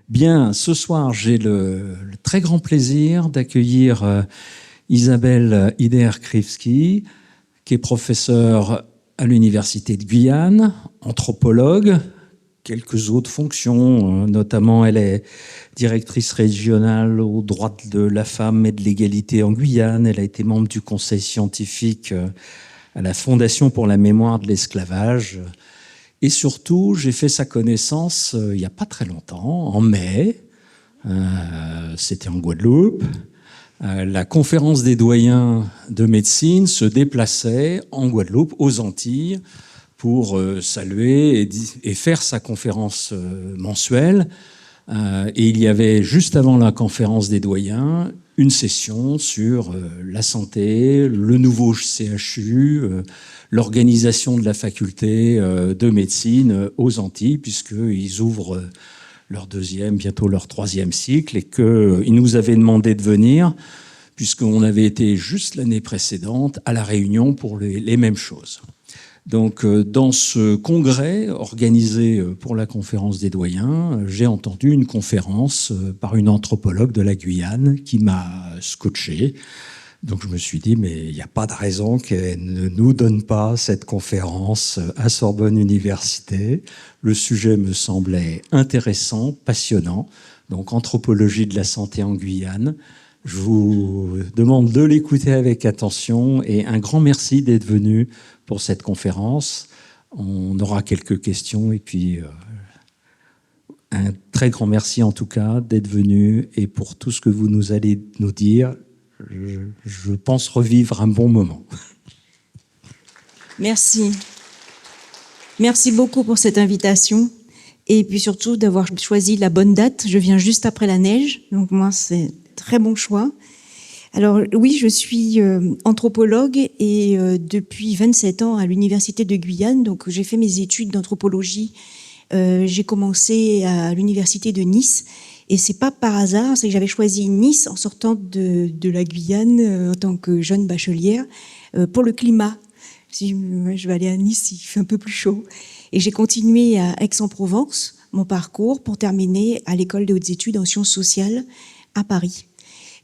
Bien, ce soir, j'ai le très grand plaisir d'accueillir Isabelle Hidder-Krivski, qui est professeure à l'Université de Guyane, anthropologue, quelques autres fonctions, notamment elle est directrice régionale aux droits de la femme et de l'égalité en Guyane. Elle a été membre du conseil scientifique à la Fondation pour la mémoire de l'esclavage. Et surtout, j'ai fait sa connaissance il n'y a pas très longtemps, en mai, c'était en Guadeloupe. La conférence des doyens de médecine se déplaçait en Guadeloupe, aux Antilles, pour saluer et faire sa conférence mensuelle. Et il y avait, juste avant la conférence des doyens, une session sur la santé, le nouveau CHU, l'organisation de la faculté de médecine aux Antilles, puisqu'ils ouvrent leur deuxième, bientôt leur troisième cycle, et qu'ils nous avaient demandé de venir, puisqu'on avait été juste l'année précédente à La Réunion pour les mêmes choses. Donc, dans ce congrès organisé pour la conférence des doyens, j'ai entendu une conférence par une anthropologue de la Guyane qui m'a scotché. Donc, je me suis dit, mais il n'y a pas de raison qu'elle ne nous donne pas cette conférence à Sorbonne Université. Le sujet me semblait intéressant, passionnant. Donc, anthropologie de la santé en Guyane. Je vous demande de l'écouter avec attention et un grand merci d'être venu pour cette conférence. On aura quelques questions et puis un très grand merci en tout cas d'être venu et pour tout ce que vous nous allez nous dire. Je pense revivre un bon moment. Merci. Merci beaucoup pour cette invitation et puis surtout d'avoir choisi la bonne date. Je viens juste après la neige, donc moi c'est très bon choix. Alors oui, je suis anthropologue et depuis 27 ans à l'Université de Guyane, donc j'ai fait mes études d'anthropologie. J'ai commencé à l'Université de Nice et c'est pas par hasard, c'est que j'avais choisi Nice en sortant de la Guyane en tant que jeune bachelière pour le climat. Je vais aller à Nice, il fait un peu plus chaud. Et j'ai continué à Aix-en-Provence mon parcours pour terminer à l'école des hautes études en sciences sociales à Paris.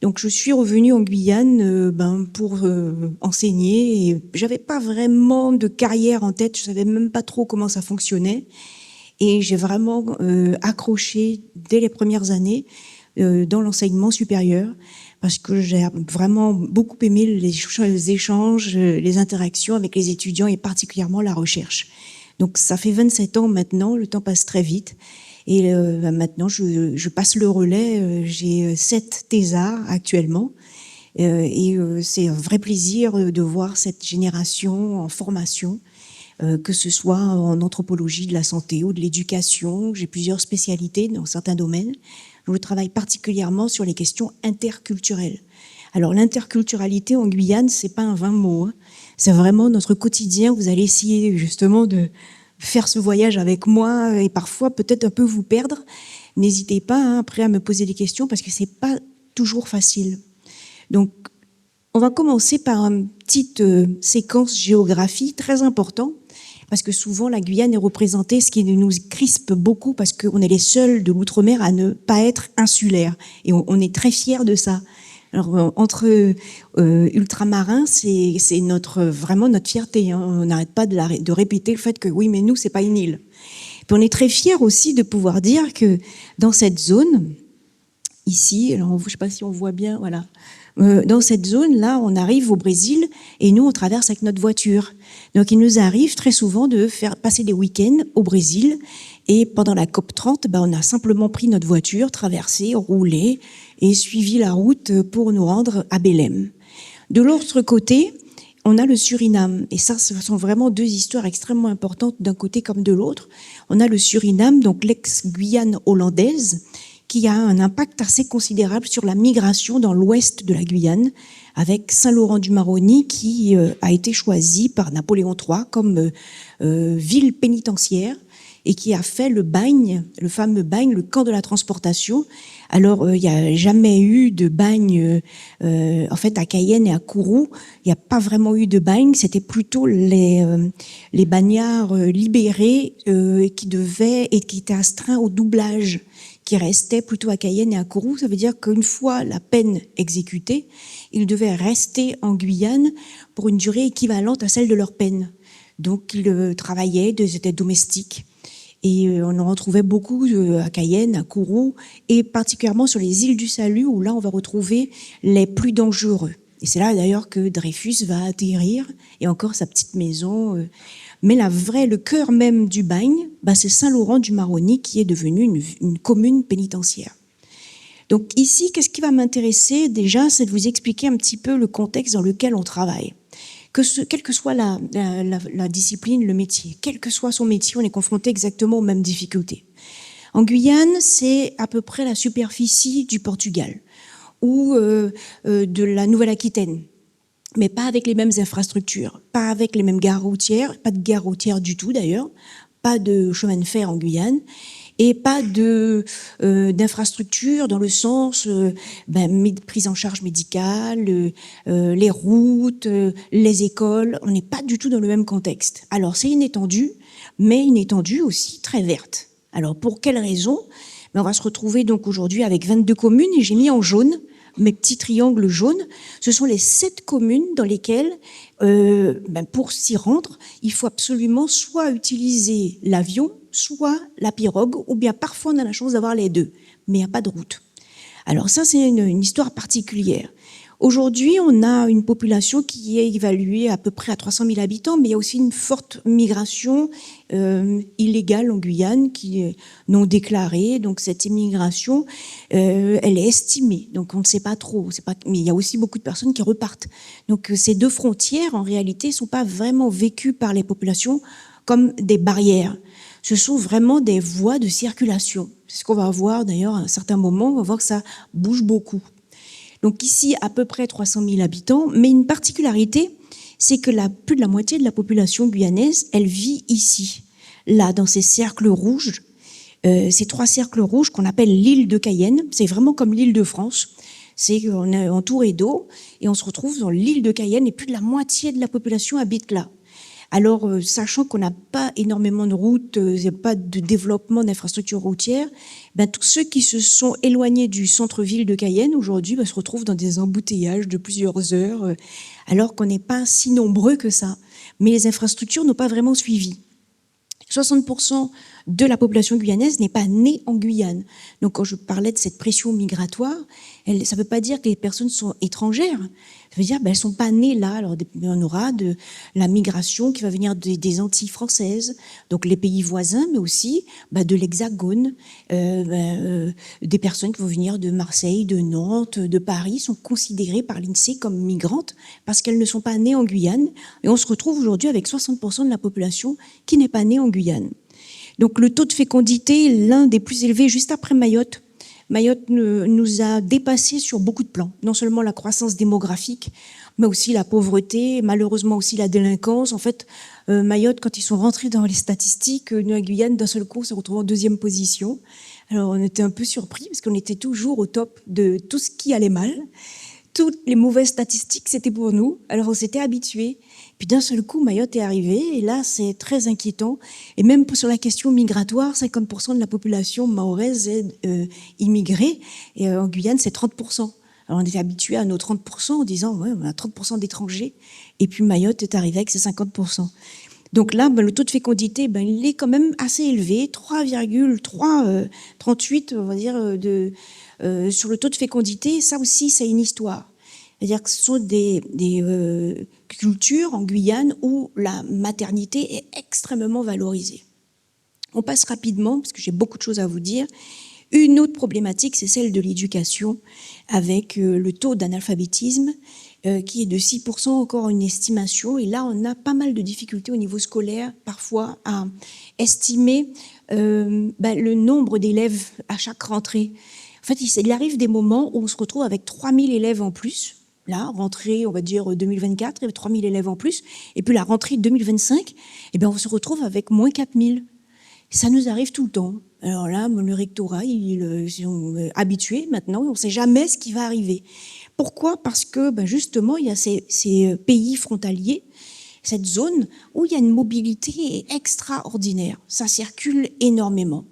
Donc je suis revenue en Guyane pour enseigner et j'avais pas vraiment de carrière en tête, je savais même pas trop comment ça fonctionnait et j'ai vraiment accroché dès les premières années dans l'enseignement supérieur parce que j'ai vraiment beaucoup aimé les échanges, les interactions avec les étudiants et particulièrement la recherche. Donc ça fait 27 ans maintenant, le temps passe très vite. Et maintenant, je passe le relais. J'ai 7 thésards actuellement. Et c'est un vrai plaisir de voir cette génération en formation, que ce soit en anthropologie de la santé ou de l'éducation. J'ai plusieurs spécialités dans certains domaines. Je travaille particulièrement sur les questions interculturelles. Alors l'interculturalité en Guyane, c'est pas un vain mot. Hein. C'est vraiment notre quotidien. Vous allez essayer justement de faire ce voyage avec moi et parfois peut-être un peu vous perdre. N'hésitez pas après à me poser des questions parce que c'est pas toujours facile. Donc, on va commencer par une petite séquence géographie très importante parce que souvent la Guyane est représentée, ce qui nous crispe beaucoup parce qu'on est les seuls de l'outre-mer à ne pas être insulaires et on est très fiers de ça. Alors, entre ultramarins, c'est vraiment notre fierté. Hein. On n'arrête pas de répéter le fait que oui, mais nous, c'est pas une île. Puis on est très fiers aussi de pouvoir dire que dans cette zone, ici, alors je sais pas si on voit bien, voilà. Dans cette zone-là, on arrive au Brésil et nous, on traverse avec notre voiture. Donc, il nous arrive très souvent de faire passer des week-ends au Brésil. Et pendant la COP30, on a simplement pris notre voiture, traversé, roulé et suivi la route pour nous rendre à Belém. De l'autre côté, on a le Suriname. Et ça, ce sont vraiment deux histoires extrêmement importantes d'un côté comme de l'autre. On a le Suriname, donc l'ex-Guyane hollandaise, qui a un impact assez considérable sur la migration dans l'ouest de la Guyane, avec Saint-Laurent-du-Maroni qui a été choisi par Napoléon III comme ville pénitentiaire. et qui a fait le bagne, le fameux bagne, le camp de la transportation. Alors, il n'y a jamais eu de bagne, en fait, à Cayenne et à Kourou, il n'y a pas vraiment eu de bagne, c'était plutôt les bagnards libérés qui devaient et qui étaient astreints au doublage, qui restaient plutôt à Cayenne et à Kourou. Ça veut dire qu'une fois la peine exécutée, ils devaient rester en Guyane pour une durée équivalente à celle de leur peine. Donc, ils travaillaient, ils étaient domestiques. Et on en retrouvait beaucoup à Cayenne, à Kourou, et particulièrement sur les îles du Salut, où là, on va retrouver les plus dangereux. Et c'est là, d'ailleurs, que Dreyfus va atterrir, et encore sa petite maison. Mais le cœur même du bagne, c'est Saint-Laurent-du-Maroni, qui est devenu une commune pénitentiaire. Donc ici, qu'est-ce qui va m'intéresser déjà, c'est de vous expliquer un petit peu le contexte dans lequel on travaille. Quelle que soit la discipline, le métier, quel que soit son métier, on est confronté exactement aux mêmes difficultés. En Guyane, c'est à peu près la superficie du Portugal ou de la Nouvelle-Aquitaine, mais pas avec les mêmes infrastructures, pas avec les mêmes gares routières, pas de gare routière du tout d'ailleurs, pas de chemin de fer en Guyane, et pas d'infrastructure dans le sens prise en charge médicale, les routes, les écoles. On n'est pas du tout dans le même contexte. Alors c'est une étendue, mais une étendue aussi très verte. Alors pour quelles raisons? On va se retrouver donc aujourd'hui avec 22 communes, et j'ai mis en jaune mes petits triangles jaunes. Ce sont les 7 communes dans lesquelles, pour s'y rendre, il faut absolument soit utiliser l'avion, soit la pirogue, ou bien parfois on a la chance d'avoir les deux, mais il n'y a pas de route. Alors ça, c'est une histoire particulière. Aujourd'hui, on a une population qui est évaluée à peu près à 300 000 habitants, mais il y a aussi une forte migration illégale en Guyane qui est non déclarée. Donc cette immigration, elle est estimée. Donc on ne sait pas trop. Mais il y a aussi beaucoup de personnes qui repartent. Donc ces deux frontières, en réalité, ne sont pas vraiment vécues par les populations comme des barrières. Ce sont vraiment des voies de circulation. C'est ce qu'on va voir d'ailleurs à un certain moment. On va voir que ça bouge beaucoup. Donc ici, à peu près 300 000 habitants, mais une particularité, c'est que plus de la moitié de la population guyanaise, elle vit ici, là, dans ces cercles rouges, ces 3 cercles rouges qu'on appelle l'île de Cayenne. C'est vraiment comme l'île de France. On est entouré d'eau et on se retrouve dans l'île de Cayenne et plus de la moitié de la population habite là. Alors, sachant qu'on n'a pas énormément de routes, il n'y a pas de développement d'infrastructures routières, tous ceux qui se sont éloignés du centre-ville de Cayenne aujourd'hui se retrouvent dans des embouteillages de plusieurs heures, alors qu'on n'est pas si nombreux que ça. Mais les infrastructures n'ont pas vraiment suivi. 60% de la population guyanaise n'est pas née en Guyane. Donc quand je parlais de cette pression migratoire, ça ne veut pas dire que les personnes sont étrangères. Ça veut dire qu'elles ne sont pas nées là. Alors on aura de la migration qui va venir des Antilles françaises, donc les pays voisins, mais aussi de l'Hexagone. Des personnes qui vont venir de Marseille, de Nantes, de Paris sont considérées par l'INSEE comme migrantes parce qu'elles ne sont pas nées en Guyane. Et on se retrouve aujourd'hui avec 60% de la population qui n'est pas née en Guyane. Donc le taux de fécondité est l'un des plus élevés juste après Mayotte. Mayotte nous a dépassés sur beaucoup de plans. Non seulement la croissance démographique, mais aussi la pauvreté, malheureusement aussi la délinquance. En fait, Mayotte, quand ils sont rentrés dans les statistiques, la Guyane, d'un seul coup, on s'est retrouvé en 2e position. Alors on était un peu surpris parce qu'on était toujours au top de tout ce qui allait mal. Toutes les mauvaises statistiques, c'était pour nous. Alors on s'était habitués. Puis d'un seul coup, Mayotte est arrivé, et là, c'est très inquiétant. Et même sur la question migratoire, 50% de la population mahoraise est immigrée, et en Guyane, c'est 30%. Alors on était habitué à nos 30% en disant, ouais, on a 30% d'étrangers, et puis Mayotte est arrivé avec ses 50%. Donc là, le taux de fécondité, il est quand même assez élevé, 3,38, on va dire, sur le taux de fécondité. Ça aussi, c'est une histoire. C'est-à-dire que ce sont des cultures en Guyane où la maternité est extrêmement valorisée. On passe rapidement, parce que j'ai beaucoup de choses à vous dire. Une autre problématique, c'est celle de l'éducation, avec le taux d'analphabétisme qui est de 6%, encore une estimation. Et là, on a pas mal de difficultés au niveau scolaire, parfois, à estimer le nombre d'élèves à chaque rentrée. En fait, il arrive des moments où on se retrouve avec 3000 élèves en plus. Là, rentrée, on va dire 2024, il y avait 3000 élèves en plus. Et puis la rentrée 2025, on se retrouve avec moins 4000. Ça nous arrive tout le temps. Alors là, le rectorat, ils sont habitués maintenant, on ne sait jamais ce qui va arriver. Pourquoi? Parce que justement, il y a ces pays frontaliers, cette zone où il y a une mobilité extraordinaire. Ça circule énormément.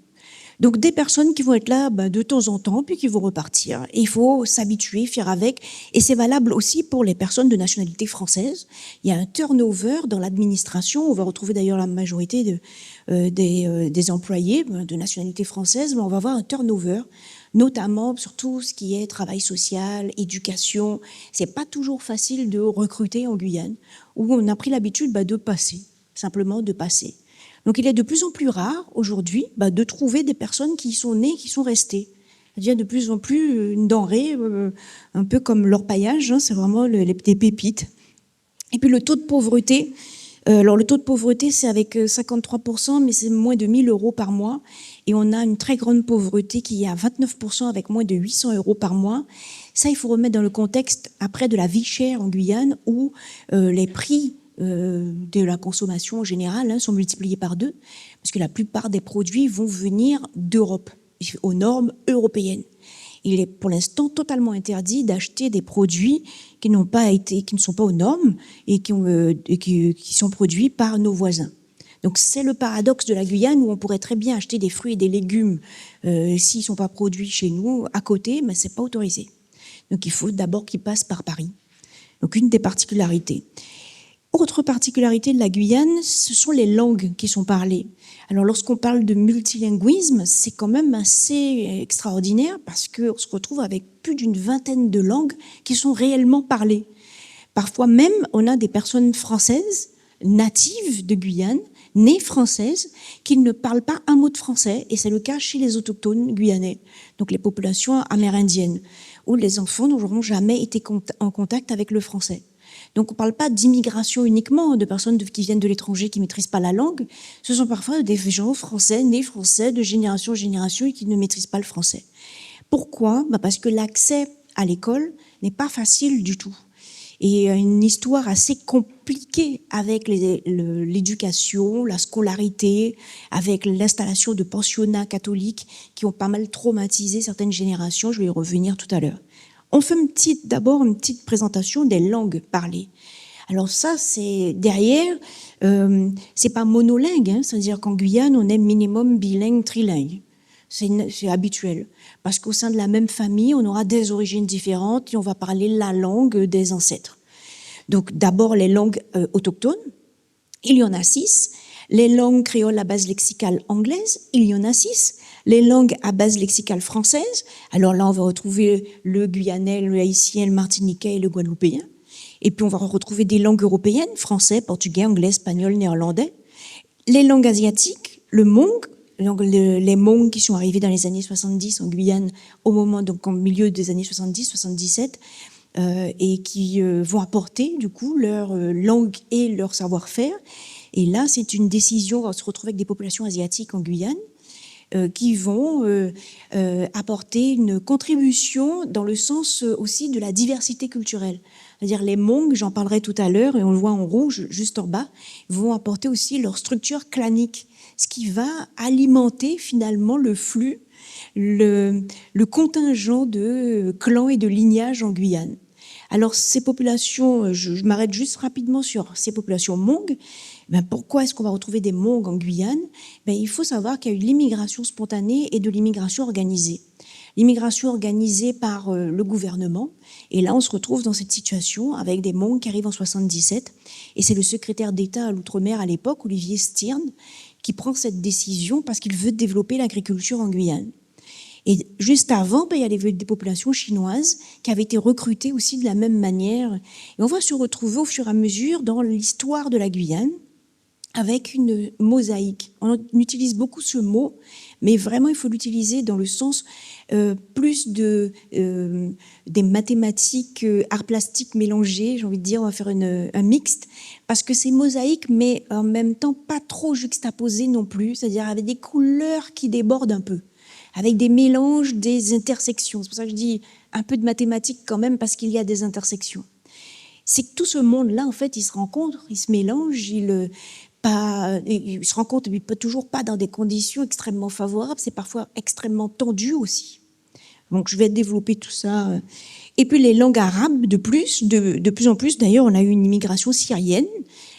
Donc des personnes qui vont être là de temps en temps, puis qui vont repartir. Et il faut s'habituer, faire avec. Et c'est valable aussi pour les personnes de nationalité française. Il y a un turnover dans l'administration. On va retrouver d'ailleurs la majorité des employés de nationalité française, mais on va avoir un turnover, notamment sur tout ce qui est travail social, éducation. C'est pas toujours facile de recruter en Guyane, où on a pris l'habitude de passer, simplement de passer. Donc il est de plus en plus rare aujourd'hui de trouver des personnes qui sont nées, qui sont restées. C'est-à-dire de plus en plus une denrée, un peu comme l'orpaillage, c'est vraiment des pépites. Et puis le taux de pauvreté, alors le taux de pauvreté c'est avec 53%, mais c'est moins de 1 000 € par mois. Et on a une très grande pauvreté qui est à 29% avec moins de 800 € par mois. Ça, il faut remettre dans le contexte après de la vie chère en Guyane où les prix de la consommation en général sont multipliés par 2, parce que la plupart des produits vont venir d'Europe, aux normes européennes. Il est pour l'instant totalement interdit d'acheter des produits qui ne sont pas aux normes et qui sont produits par nos voisins. Donc c'est le paradoxe de la Guyane où on pourrait très bien acheter des fruits et des légumes s'ils ne sont pas produits chez nous à côté, mais c'est pas autorisé. Donc il faut d'abord qu'ils passent par Paris. Donc une des particularités. Autre particularité de la Guyane, ce sont les langues qui sont parlées. Alors lorsqu'on parle de multilinguisme, c'est quand même assez extraordinaire parce qu'on se retrouve avec plus d'une vingtaine de langues qui sont réellement parlées. Parfois même, on a des personnes françaises, natives de Guyane, nées françaises, qui ne parlent pas un mot de français, et c'est le cas chez les autochtones guyanais, donc les populations amérindiennes, où les enfants n'auront jamais été en contact avec le français. Donc on ne parle pas d'immigration uniquement, de personnes qui viennent de l'étranger qui ne maîtrisent pas la langue. Ce sont parfois des gens français, nés français, de génération en génération et qui ne maîtrisent pas le français. Pourquoi? Parce que l'accès à l'école n'est pas facile du tout. Et une histoire assez compliquée avec l'éducation, la scolarité, avec l'installation de pensionnats catholiques qui ont pas mal traumatisé certaines générations. Je vais y revenir tout à l'heure. On fait d'abord une petite présentation des langues parlées. Alors ça, c'est derrière, c'est pas monolingue, c'est-à-dire qu'en Guyane, on est minimum bilingue, trilingue. C'est habituel. Parce qu'au sein de la même famille, on aura des origines différentes et on va parler la langue des ancêtres. Donc d'abord les langues autochtones, il y en a 6. Les langues créoles à base lexicale anglaise, il y en a 6. Les langues à base lexicale française, alors là on va retrouver le guyanais, le haïtien, le martiniquais et le guadeloupéen. Et puis on va retrouver des langues européennes, français, portugais, anglais, espagnol, néerlandais. Les langues asiatiques, le Hmong, les Hmong qui sont arrivés dans les années 70 en Guyane, donc au milieu des années 70-77, et qui vont apporter du coup leur langue et leur savoir-faire. Et là, c'est une décision, on va se retrouver avec des populations asiatiques en Guyane, qui vont apporter une contribution dans le sens aussi de la diversité culturelle. C'est-à-dire les Hmong, j'en parlerai tout à l'heure, et on le voit en rouge juste en bas, vont apporter aussi leur structure clanique, ce qui va alimenter finalement le flux, le contingent de clans et de lignages en Guyane. Alors ces populations, je m'arrête juste rapidement sur ces populations Hmong. Pourquoi est-ce qu'on va retrouver des Hmong en Guyane? Il faut savoir qu'il y a eu l'immigration spontanée et de l'immigration organisée. L'immigration organisée par le gouvernement. Et là, on se retrouve dans cette situation avec des Hmong qui arrivent en 77. Et c'est le secrétaire d'État à l'Outre-mer à l'époque, Olivier Stirn, qui prend cette décision parce qu'il veut développer l'agriculture en Guyane. Et juste avant, il y a des populations chinoises qui avaient été recrutées aussi de la même manière. Et on va se retrouver au fur et à mesure dans l'histoire de la Guyane avec une mosaïque. On utilise beaucoup ce mot, mais vraiment il faut l'utiliser dans le sens plus des mathématiques, arts plastiques mélangés, j'ai envie de dire, on va faire un mixte, parce que c'est mosaïque, mais en même temps pas trop juxtaposé non plus, c'est-à-dire avec des couleurs qui débordent un peu, avec des mélanges, des intersections. C'est pour ça que je dis un peu de mathématiques quand même, parce qu'il y a des intersections. C'est que tout ce monde-là, en fait, il se rencontre, il se mélange, ils se rencontrent toujours pas dans des conditions extrêmement favorables, c'est parfois extrêmement tendu aussi. Donc je vais développer tout ça. Et puis les langues arabes, de plus en plus, d'ailleurs, on a eu une immigration syrienne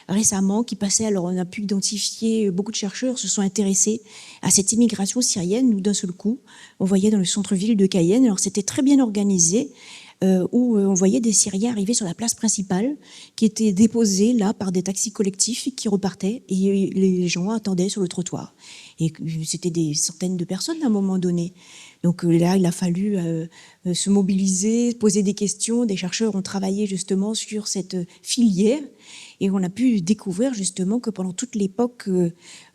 récemment qui passait, alors on a pu identifier, beaucoup de chercheurs se sont intéressés à cette immigration syrienne, où d'un seul coup, on voyait dans le centre-ville de Cayenne, alors c'était très bien organisé, où on voyait des Syriens arriver sur la place principale, qui étaient déposés là par des taxis collectifs qui repartaient, et les gens attendaient sur le trottoir. Et c'était des centaines de personnes à un moment donné. Donc là, il a fallu se mobiliser, poser des questions. Des chercheurs ont travaillé justement sur cette filière, et on a pu découvrir justement que pendant toute l'époque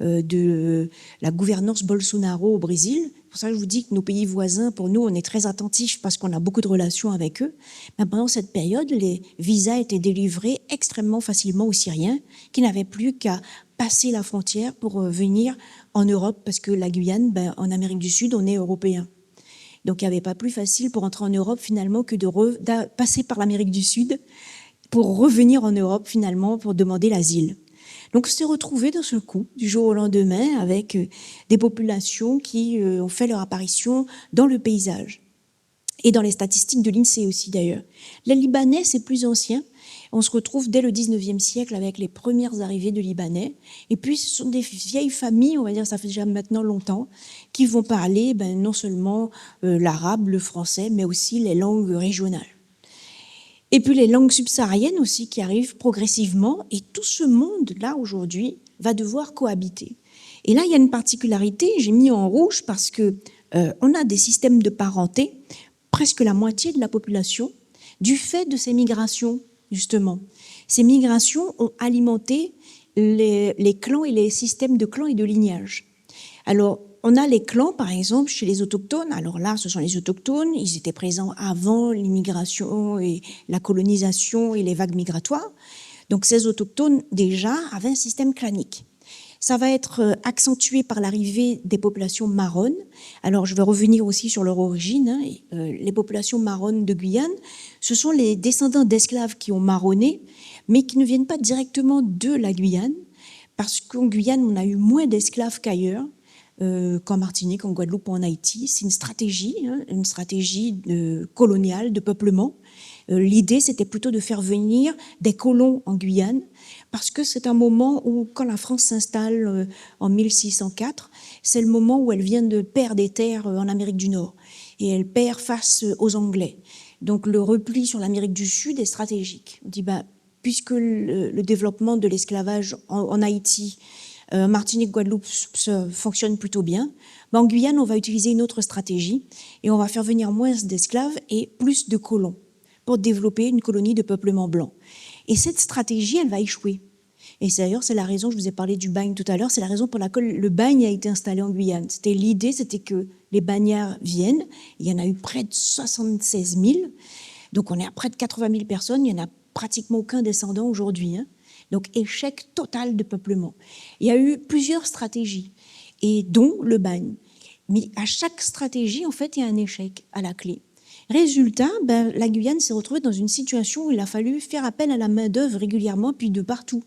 de la gouvernance Bolsonaro au Brésil, pour ça que je vous dis que nos pays voisins, pour nous, on est très attentifs parce qu'on a beaucoup de relations avec eux. Mais pendant cette période, les visas étaient délivrés extrêmement facilement aux Syriens qui n'avaient plus qu'à passer la frontière pour venir en Europe, parce que la Guyane, en Amérique du Sud, on est européen. Donc il n'y avait pas plus facile pour entrer en Europe finalement que de passer par l'Amérique du Sud pour revenir en Europe finalement pour demander l'asile. Donc on s'est retrouvé dans ce coup, du jour au lendemain, avec des populations qui ont fait leur apparition dans le paysage. Et dans les statistiques de l'INSEE aussi d'ailleurs. Les Libanais, c'est plus ancien. On se retrouve dès le 19e siècle avec les premières arrivées de Libanais. Et puis, ce sont des vieilles familles, on va dire, ça fait déjà maintenant longtemps, qui vont parler non seulement l'arabe, le français, mais aussi les langues régionales. Et puis les langues subsahariennes aussi qui arrivent progressivement. Et tout ce monde-là, aujourd'hui, va devoir cohabiter. Et là, il y a une particularité, j'ai mis en rouge parce que on a des systèmes de parenté, presque la moitié de la population, du fait de ces migrations, justement. Ces migrations ont alimenté les clans et les systèmes de clans et de lignage. Alors, on a les clans, par exemple, chez les autochtones. Alors là, ce sont les autochtones. Ils étaient présents avant l'immigration et la colonisation et les vagues migratoires. Donc, ces autochtones, déjà, avaient un système clanique. Ça va être accentué par l'arrivée des populations marronnes. Alors, je vais revenir aussi sur leur origine. Les populations marronnes de Guyane, ce sont les descendants d'esclaves qui ont marronné, mais qui ne viennent pas directement de la Guyane, parce qu'en Guyane, on a eu moins d'esclaves qu'ailleurs, qu'en Martinique, en Guadeloupe ou en Haïti. C'est une stratégie coloniale, de peuplement. L'idée, c'était plutôt de faire venir des colons en Guyane, parce que c'est un moment où, quand la France s'installe en 1604, c'est le moment où elle vient de perdre des terres en Amérique du Nord, et elle perd face aux Anglais. Donc le repli sur l'Amérique du Sud est stratégique. On dit, puisque le développement de l'esclavage en Haïti, Martinique, Guadeloupe fonctionne plutôt bien, en Guyane, on va utiliser une autre stratégie, et on va faire venir moins d'esclaves et plus de colons, pour développer une colonie de peuplement blanc. Et cette stratégie, elle va échouer. Et d'ailleurs, c'est la raison, je vous ai parlé du bagne tout à l'heure, c'est la raison pour laquelle le bagne a été installé en Guyane. L'idée, c'était que les bagnards viennent, il y en a eu près de 76 000, donc on est à près de 80 000 personnes, il n'y en a pratiquement aucun descendant aujourd'hui. Donc échec total de peuplement. Il y a eu plusieurs stratégies, et dont le bagne. Mais à chaque stratégie, en fait, il y a un échec à la clé. Résultat, la Guyane s'est retrouvée dans une situation où il a fallu faire appel à la main-d'œuvre régulièrement, puis de partout.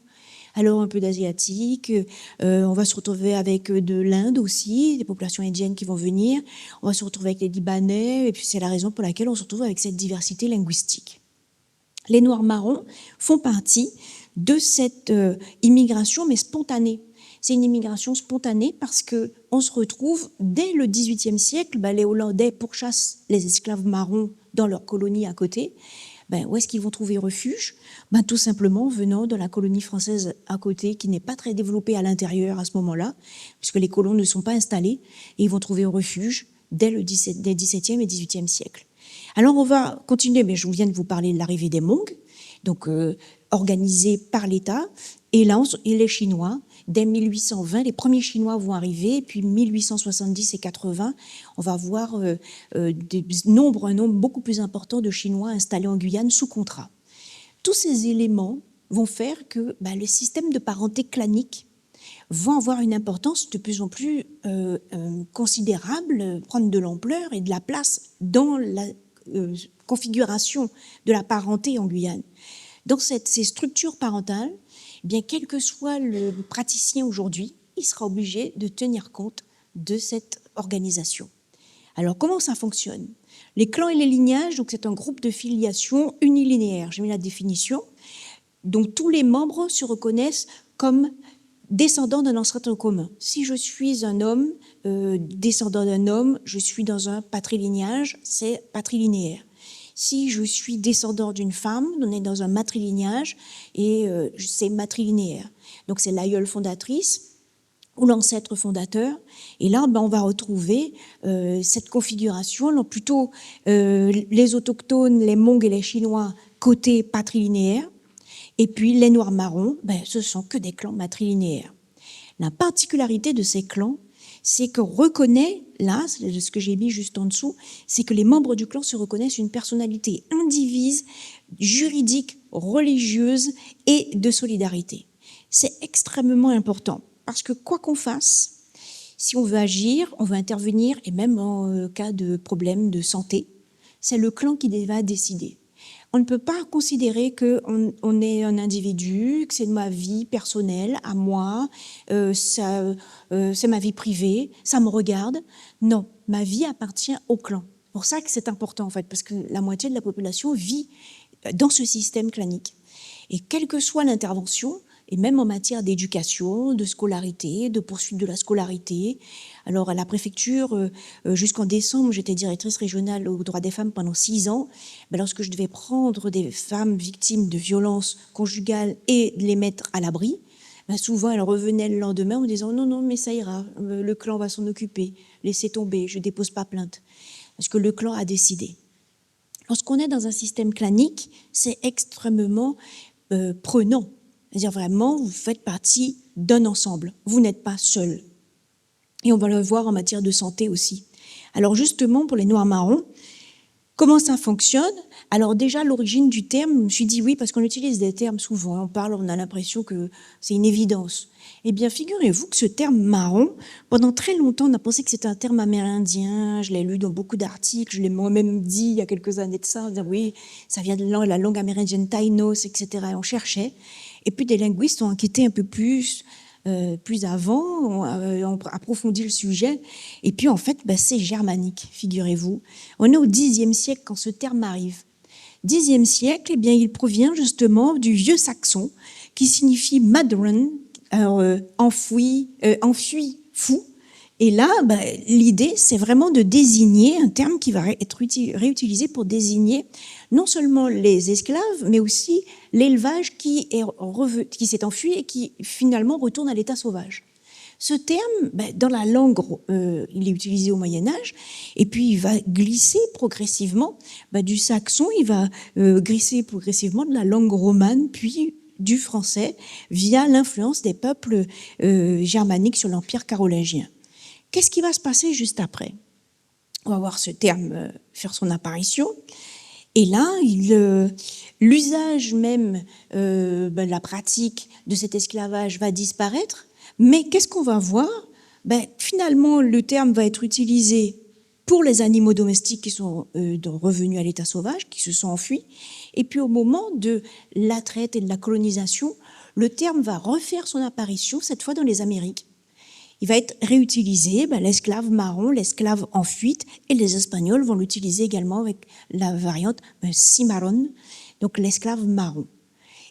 Alors un peu d'asiatique, on va se retrouver avec de l'Inde aussi, des populations indiennes qui vont venir, on va se retrouver avec les Libanais, et puis c'est la raison pour laquelle on se retrouve avec cette diversité linguistique. Les Noirs marrons font partie de cette immigration, mais spontanée. C'est une immigration spontanée parce qu'on se retrouve, dès le XVIIIe siècle, les Hollandais pourchassent les esclaves marrons dans leur colonie à côté. Où est-ce qu'ils vont trouver refuge? Tout simplement venant de la colonie française à côté, qui n'est pas très développée à l'intérieur à ce moment-là, puisque les colons ne sont pas installés, et ils vont trouver refuge dès le XVIIe et XVIIIe siècle. Alors on va continuer, mais je viens de vous parler de l'arrivée des Hmong, donc organisée par l'État, et là, les Chinois. Dès 1820, les premiers Chinois vont arriver, et puis 1870 et 80, on va voir un nombre beaucoup plus important de Chinois installés en Guyane sous contrat. Tous ces éléments vont faire que les systèmes de parenté clanique vont avoir une importance de plus en plus considérable, prendre de l'ampleur et de la place dans la configuration de la parenté en Guyane. Dans ces structures parentales, eh bien, quel que soit le praticien aujourd'hui, il sera obligé de tenir compte de cette organisation. Alors, comment ça fonctionne? Les clans et les lignages, donc c'est un groupe de filiation unilinéaire. J'ai mis la définition. Donc, tous les membres se reconnaissent comme descendant d'un ancêtre commun. Si je suis un homme, descendant d'un homme, je suis dans un patrilignage, c'est patrilinéaire. Si je suis descendant d'une femme, on est dans un matrilignage et c'est matrilinéaire. Donc c'est l'aïeule fondatrice ou l'ancêtre fondateur. Et là, on va retrouver cette configuration, plutôt les autochtones, les Mongs et les Chinois, côté patrilinéaire. Et puis les Noirs marrons, ce sont que des clans matrilinéaires. La particularité de ces clans, c'est qu'on reconnaît, là, ce que j'ai mis juste en dessous, c'est que les membres du clan se reconnaissent une personnalité indivise, juridique, religieuse et de solidarité. C'est extrêmement important parce que quoi qu'on fasse, si on veut agir, on veut intervenir, et même en cas de problème de santé, c'est le clan qui va décider. On ne peut pas considérer qu'on est un individu, que c'est ma vie personnelle, à moi, c'est ma vie privée, ça me regarde. Non, ma vie appartient au clan. C'est pour ça que c'est important, en fait, parce que la moitié de la population vit dans ce système clanique. Et quelle que soit l'intervention, et même en matière d'éducation, de scolarité, de poursuite de la scolarité. Alors, à la préfecture, jusqu'en décembre, j'étais directrice régionale aux droits des femmes pendant 6 ans. Lorsque je devais prendre des femmes victimes de violences conjugales et les mettre à l'abri, souvent, elles revenaient le lendemain en disant « Non, non, mais ça ira, le clan va s'en occuper, laissez tomber, je ne dépose pas plainte. » Parce que le clan a décidé. Lorsqu'on est dans un système clanique, c'est extrêmement prenant. C'est-à-dire vraiment, vous faites partie d'un ensemble. Vous n'êtes pas seul. Et on va le voir en matière de santé aussi. Alors justement, pour les Noirs marrons, comment ça fonctionne? Alors déjà, l'origine du terme, je me suis dit oui, parce qu'on utilise des termes souvent. On parle, on a l'impression que c'est une évidence. Eh bien, figurez-vous que ce terme marron, pendant très longtemps, on a pensé que c'était un terme amérindien. Je l'ai lu dans beaucoup d'articles. Je l'ai moi-même dit il y a quelques années de ça. On disait, oui, ça vient de la langue amérindienne Taïnos, etc. Et on cherchait. Et puis des linguistes ont enquêté un peu plus avant, ont approfondi le sujet. Et puis en fait, c'est germanique, figurez-vous. On est au Xe siècle quand ce terme arrive. Xe siècle, eh bien, il provient justement du vieux saxon qui signifie madrun, enfui, fou. Et là, l'idée, c'est vraiment de désigner un terme qui va être réutilisé pour désigner non seulement les esclaves, mais aussi l'élevage qui s'est enfui et qui finalement retourne à l'état sauvage. Ce terme, dans la langue, il est utilisé au Moyen-Âge, et puis il va glisser progressivement du saxon, il va glisser progressivement de la langue romane, puis du français, via l'influence des peuples germaniques sur l'Empire carolingien. Qu'est-ce qui va se passer juste après? On va voir ce terme faire son apparition. Et là, l'usage même, la pratique de cet esclavage va disparaître. Mais qu'est-ce qu'on va voir? Finalement, le terme va être utilisé pour les animaux domestiques qui sont revenus à l'état sauvage, qui se sont enfuis. Et puis au moment de la traite et de la colonisation, le terme va refaire son apparition, cette fois dans les Amériques. Il va être réutilisé, l'esclave marron, l'esclave en fuite, et les Espagnols vont l'utiliser également avec la variante cimarrón, donc l'esclave marron.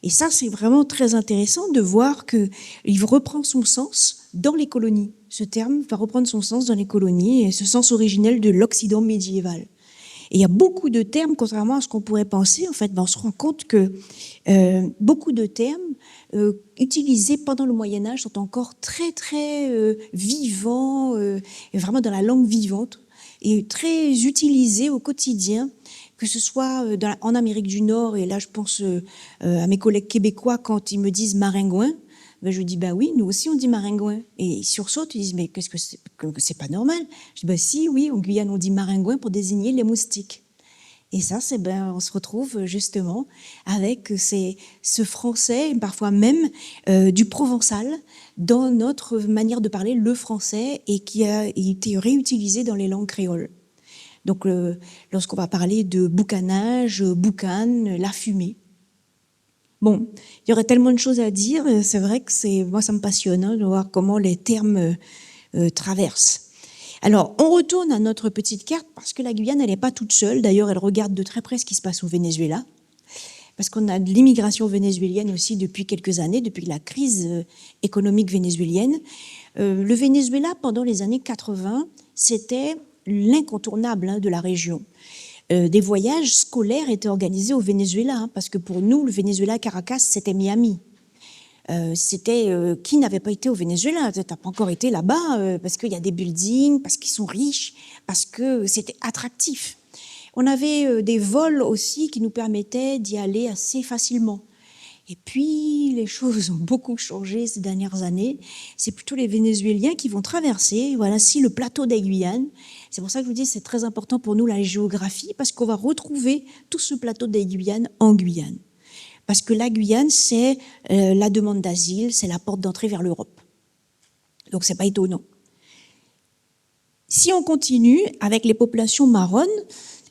Et ça, c'est vraiment très intéressant de voir qu'il reprend son sens dans les colonies. Ce terme va reprendre son sens dans les colonies, et ce sens originel de l'Occident médiéval. Et il y a beaucoup de termes, contrairement à ce qu'on pourrait penser, en fait, on se rend compte que beaucoup de termes utilisés pendant le Moyen-Âge sont encore très, très vivants, et vraiment dans la langue vivante, et très utilisés au quotidien, que ce soit en Amérique du Nord, et là je pense à mes collègues québécois quand ils me disent maringouin, je dis oui, nous aussi on dit maringouin. Et ils sursautent, ils disent mais qu'est-ce que c'est pas normal. Je dis si, oui, en Guyane on dit maringouin pour désigner les moustiques. Et ça, on se retrouve justement avec ce français, parfois même du provençal, dans notre manière de parler le français, et qui a été réutilisé dans les langues créoles. Donc, lorsqu'on va parler de boucanage, boucane, la fumée. Bon, il y aurait tellement de choses à dire. C'est vrai que moi, ça me passionne de voir comment les termes traversent. Alors, on retourne à notre petite carte parce que la Guyane, elle n'est pas toute seule. D'ailleurs, elle regarde de très près ce qui se passe au Venezuela. Parce qu'on a de l'immigration vénézuélienne aussi depuis quelques années, depuis la crise économique vénézuélienne. Le Venezuela, pendant les années 80, c'était l'incontournable de la région. Des voyages scolaires étaient organisés au Venezuela, parce que pour nous, le Venezuela, Caracas, c'était Miami. Qui n'avait pas été au Venezuela? Tu n'as pas encore été là-bas parce qu'il y a des buildings, parce qu'ils sont riches, parce que c'était attractif. On avait des vols aussi qui nous permettaient d'y aller assez facilement. Et puis, les choses ont beaucoup changé ces dernières années. C'est plutôt les Vénézuéliens qui vont traverser, voilà, le plateau des Guyanes. C'est pour ça que je vous dis c'est très important pour nous la géographie, parce qu'on va retrouver tout ce plateau des Guyanes en Guyane. Parce que la Guyane, c'est la demande d'asile, c'est la porte d'entrée vers l'Europe. Donc, c'est pas étonnant. Si on continue avec les populations marronnes,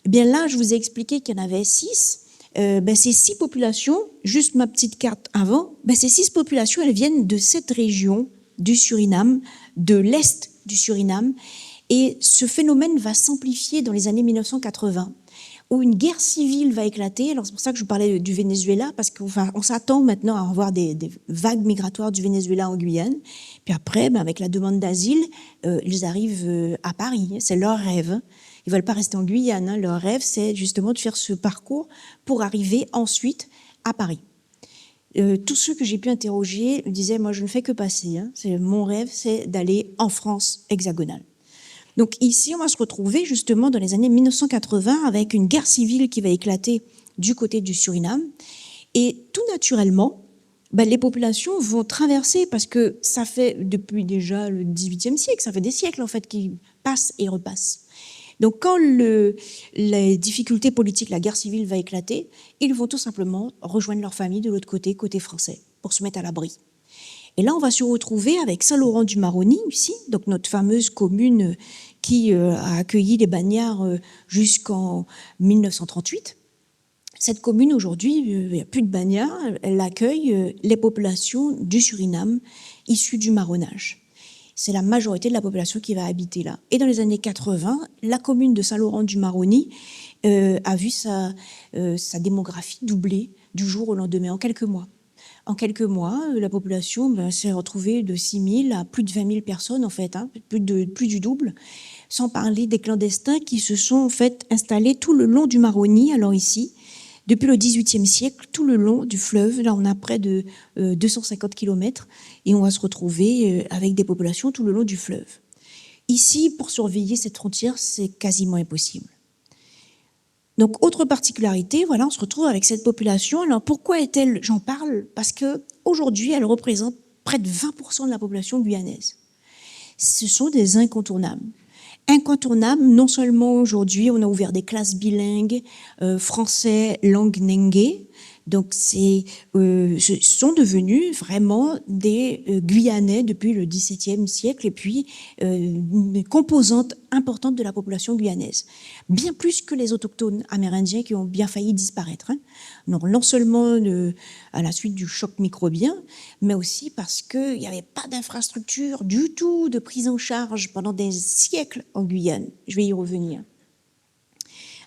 eh bien là, je vous ai expliqué qu'il y en avait 6. Ces 6 populations, juste ma petite carte avant, ces 6 populations, elles viennent de cette région du Suriname, de l'est du Suriname, et ce phénomène va s'amplifier dans les années 1980, où une guerre civile va éclater. Alors c'est pour ça que je vous parlais du Venezuela, parce qu'on s'attend maintenant à avoir des vagues migratoires du Venezuela en Guyane. Puis après, avec la demande d'asile, ils arrivent à Paris. C'est leur rêve. Ils ne veulent pas rester en Guyane. Leur rêve, c'est justement de faire ce parcours pour arriver ensuite à Paris. Tous ceux que j'ai pu interroger disaient, moi, je ne fais que passer. Mon rêve, c'est d'aller en France hexagonale. Donc ici, on va se retrouver justement dans les années 1980 avec une guerre civile qui va éclater du côté du Suriname. Et tout naturellement, les populations vont traverser, parce que ça fait depuis déjà le XVIIIe siècle, ça fait des siècles en fait qui passent et repassent. Donc quand les difficultés politiques, la guerre civile va éclater, ils vont tout simplement rejoindre leur famille de l'autre côté, côté français, pour se mettre à l'abri. Et là, on va se retrouver avec Saint-Laurent-du-Maroni, ici, donc notre fameuse commune qui a accueilli les Bagnards jusqu'en 1938. Cette commune, aujourd'hui, il n'y a plus de Bagnards, elle accueille les populations du Suriname issues du marronnage. C'est la majorité de la population qui va habiter là. Et dans les années 80, la commune de Saint-Laurent-du-Maroni a vu sa démographie doubler du jour au lendemain, en quelques mois. En quelques mois, la population s'est retrouvée de 6 000 à plus de 20 000 personnes, en fait, plus du double, sans parler des clandestins qui se sont en fait installés tout le long du Maroni. Alors ici, depuis le XVIIIe siècle, tout le long du fleuve, là on a près de 250 km, et on va se retrouver avec des populations tout le long du fleuve. Ici, pour surveiller cette frontière, c'est quasiment impossible. Donc, autre particularité, voilà, on se retrouve avec cette population. Alors, pourquoi est-elle? J'en parle parce qu'aujourd'hui, elle représente près de 20% de la population guyanaise. Ce sont des incontournables. Incontournables, non seulement aujourd'hui, on a ouvert des classes bilingues, français, langue nengue. Donc, ce sont devenus vraiment des Guyanais depuis le XVIIe siècle, et puis une composante importante de la population guyanaise. Bien plus que les autochtones amérindiens qui ont bien failli disparaître. Donc, non seulement à la suite du choc microbien, mais aussi parce qu'il n'y avait pas d'infrastructure du tout de prise en charge pendant des siècles en Guyane. Je vais y revenir.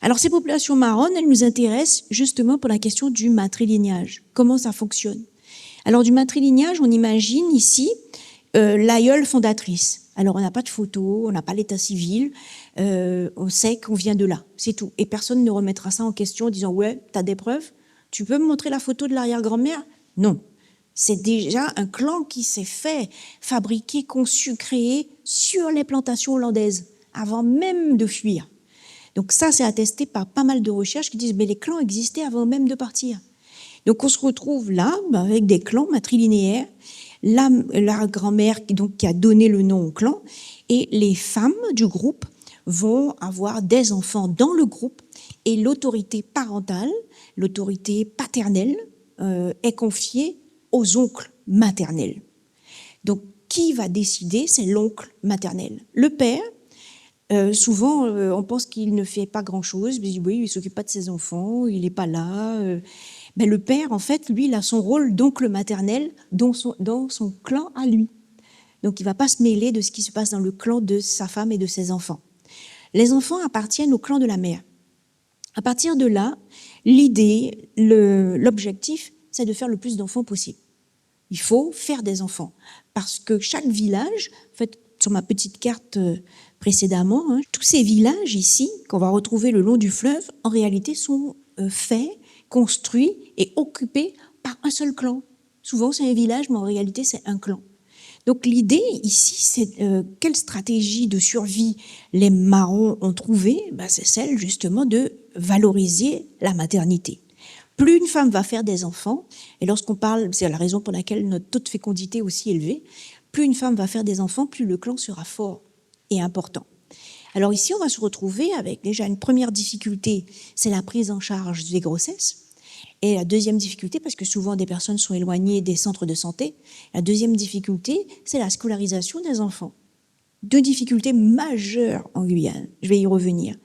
Alors, ces populations marronnes, elles nous intéressent justement pour la question du matrilignage. Comment ça fonctionne? Alors, du matrilignage, on imagine ici l'aïeule fondatrice. Alors, on n'a pas de photo, on n'a pas l'état civil, on sait qu'on vient de là, c'est tout. Et personne ne remettra ça en question en disant « Ouais, t'as des preuves? Tu peux me montrer la photo de l'arrière-grand-mère » Non. C'est déjà un clan qui s'est fait, fabriqué, conçu, créé sur les plantations hollandaises, avant même de fuir. Donc ça, c'est attesté par pas mal de recherches qui disent mais les clans existaient avant même de partir. Donc on se retrouve là avec des clans matrilinéaires, la grand-mère qui a donné le nom au clan, et les femmes du groupe vont avoir des enfants dans le groupe, et l'autorité parentale, l'autorité paternelle est confiée aux oncles maternels. Donc qui va décider? C'est l'oncle maternel. Le père, souvent, on pense qu'il ne fait pas grand-chose. Oui, il ne s'occupe pas de ses enfants, il n'est pas là. Ben, le père, en fait, lui, il a son rôle d'oncle maternel dans son clan à lui. Donc, il ne va pas se mêler de ce qui se passe dans le clan de sa femme et de ses enfants. Les enfants appartiennent au clan de la mère. À partir de là, l'idée, l'objectif, c'est de faire le plus d'enfants possible. Il faut faire des enfants. Parce que chaque village, en fait, sur ma petite carte précédemment, tous ces villages ici, qu'on va retrouver le long du fleuve, en réalité sont faits, construits et occupés par un seul clan. Souvent, c'est un village, mais en réalité, c'est un clan. Donc l'idée ici, c'est quelle stratégie de survie les marrons ont trouvée, c'est celle justement de valoriser la maternité. Plus une femme va faire des enfants, et lorsqu'on parle, c'est la raison pour laquelle notre taux de fécondité est aussi élevé, plus une femme va faire des enfants, plus le clan sera fort et important. Alors ici, on va se retrouver avec déjà une première difficulté, c'est la prise en charge des grossesses. Et la deuxième difficulté, parce que souvent des personnes sont éloignées des centres de santé, la deuxième difficulté, c'est la scolarisation des enfants. Deux difficultés majeures en Guyane. Je vais y revenir.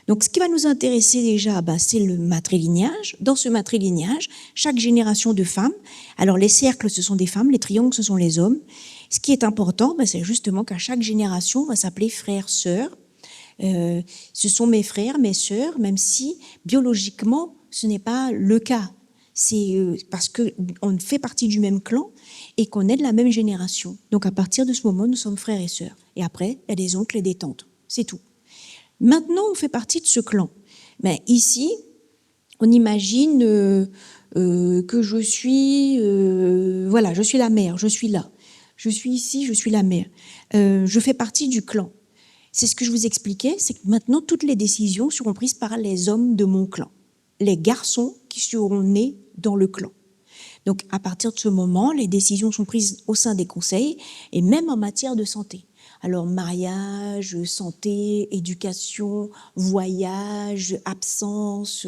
Donc, ce qui va nous intéresser déjà, c'est le matrilignage. Dans ce matrilignage, chaque génération de femmes, alors les cercles, ce sont des femmes, les triangles, ce sont les hommes. Ce qui est important, c'est justement qu'à chaque génération, on va s'appeler frère, sœur. Ce sont mes frères, mes sœurs, même si biologiquement, ce n'est pas le cas. C'est parce qu'on fait partie du même clan et qu'on est de la même génération. Donc, à partir de ce moment, nous sommes frères et sœurs. Et après, il y a des oncles et des tantes. C'est tout. Maintenant, on fait partie de ce clan. Mais ici, on imagine que je suis... voilà, je suis la mère, je suis là. Je suis ici, je suis la mère. Je fais partie du clan. C'est ce que je vous expliquais, c'est que maintenant, toutes les décisions seront prises par les hommes de mon clan. Les garçons qui seront nés dans le clan. Donc, à partir de ce moment, les décisions sont prises au sein des conseils et même en matière de santé. Alors, mariage, santé, éducation, voyage, absence,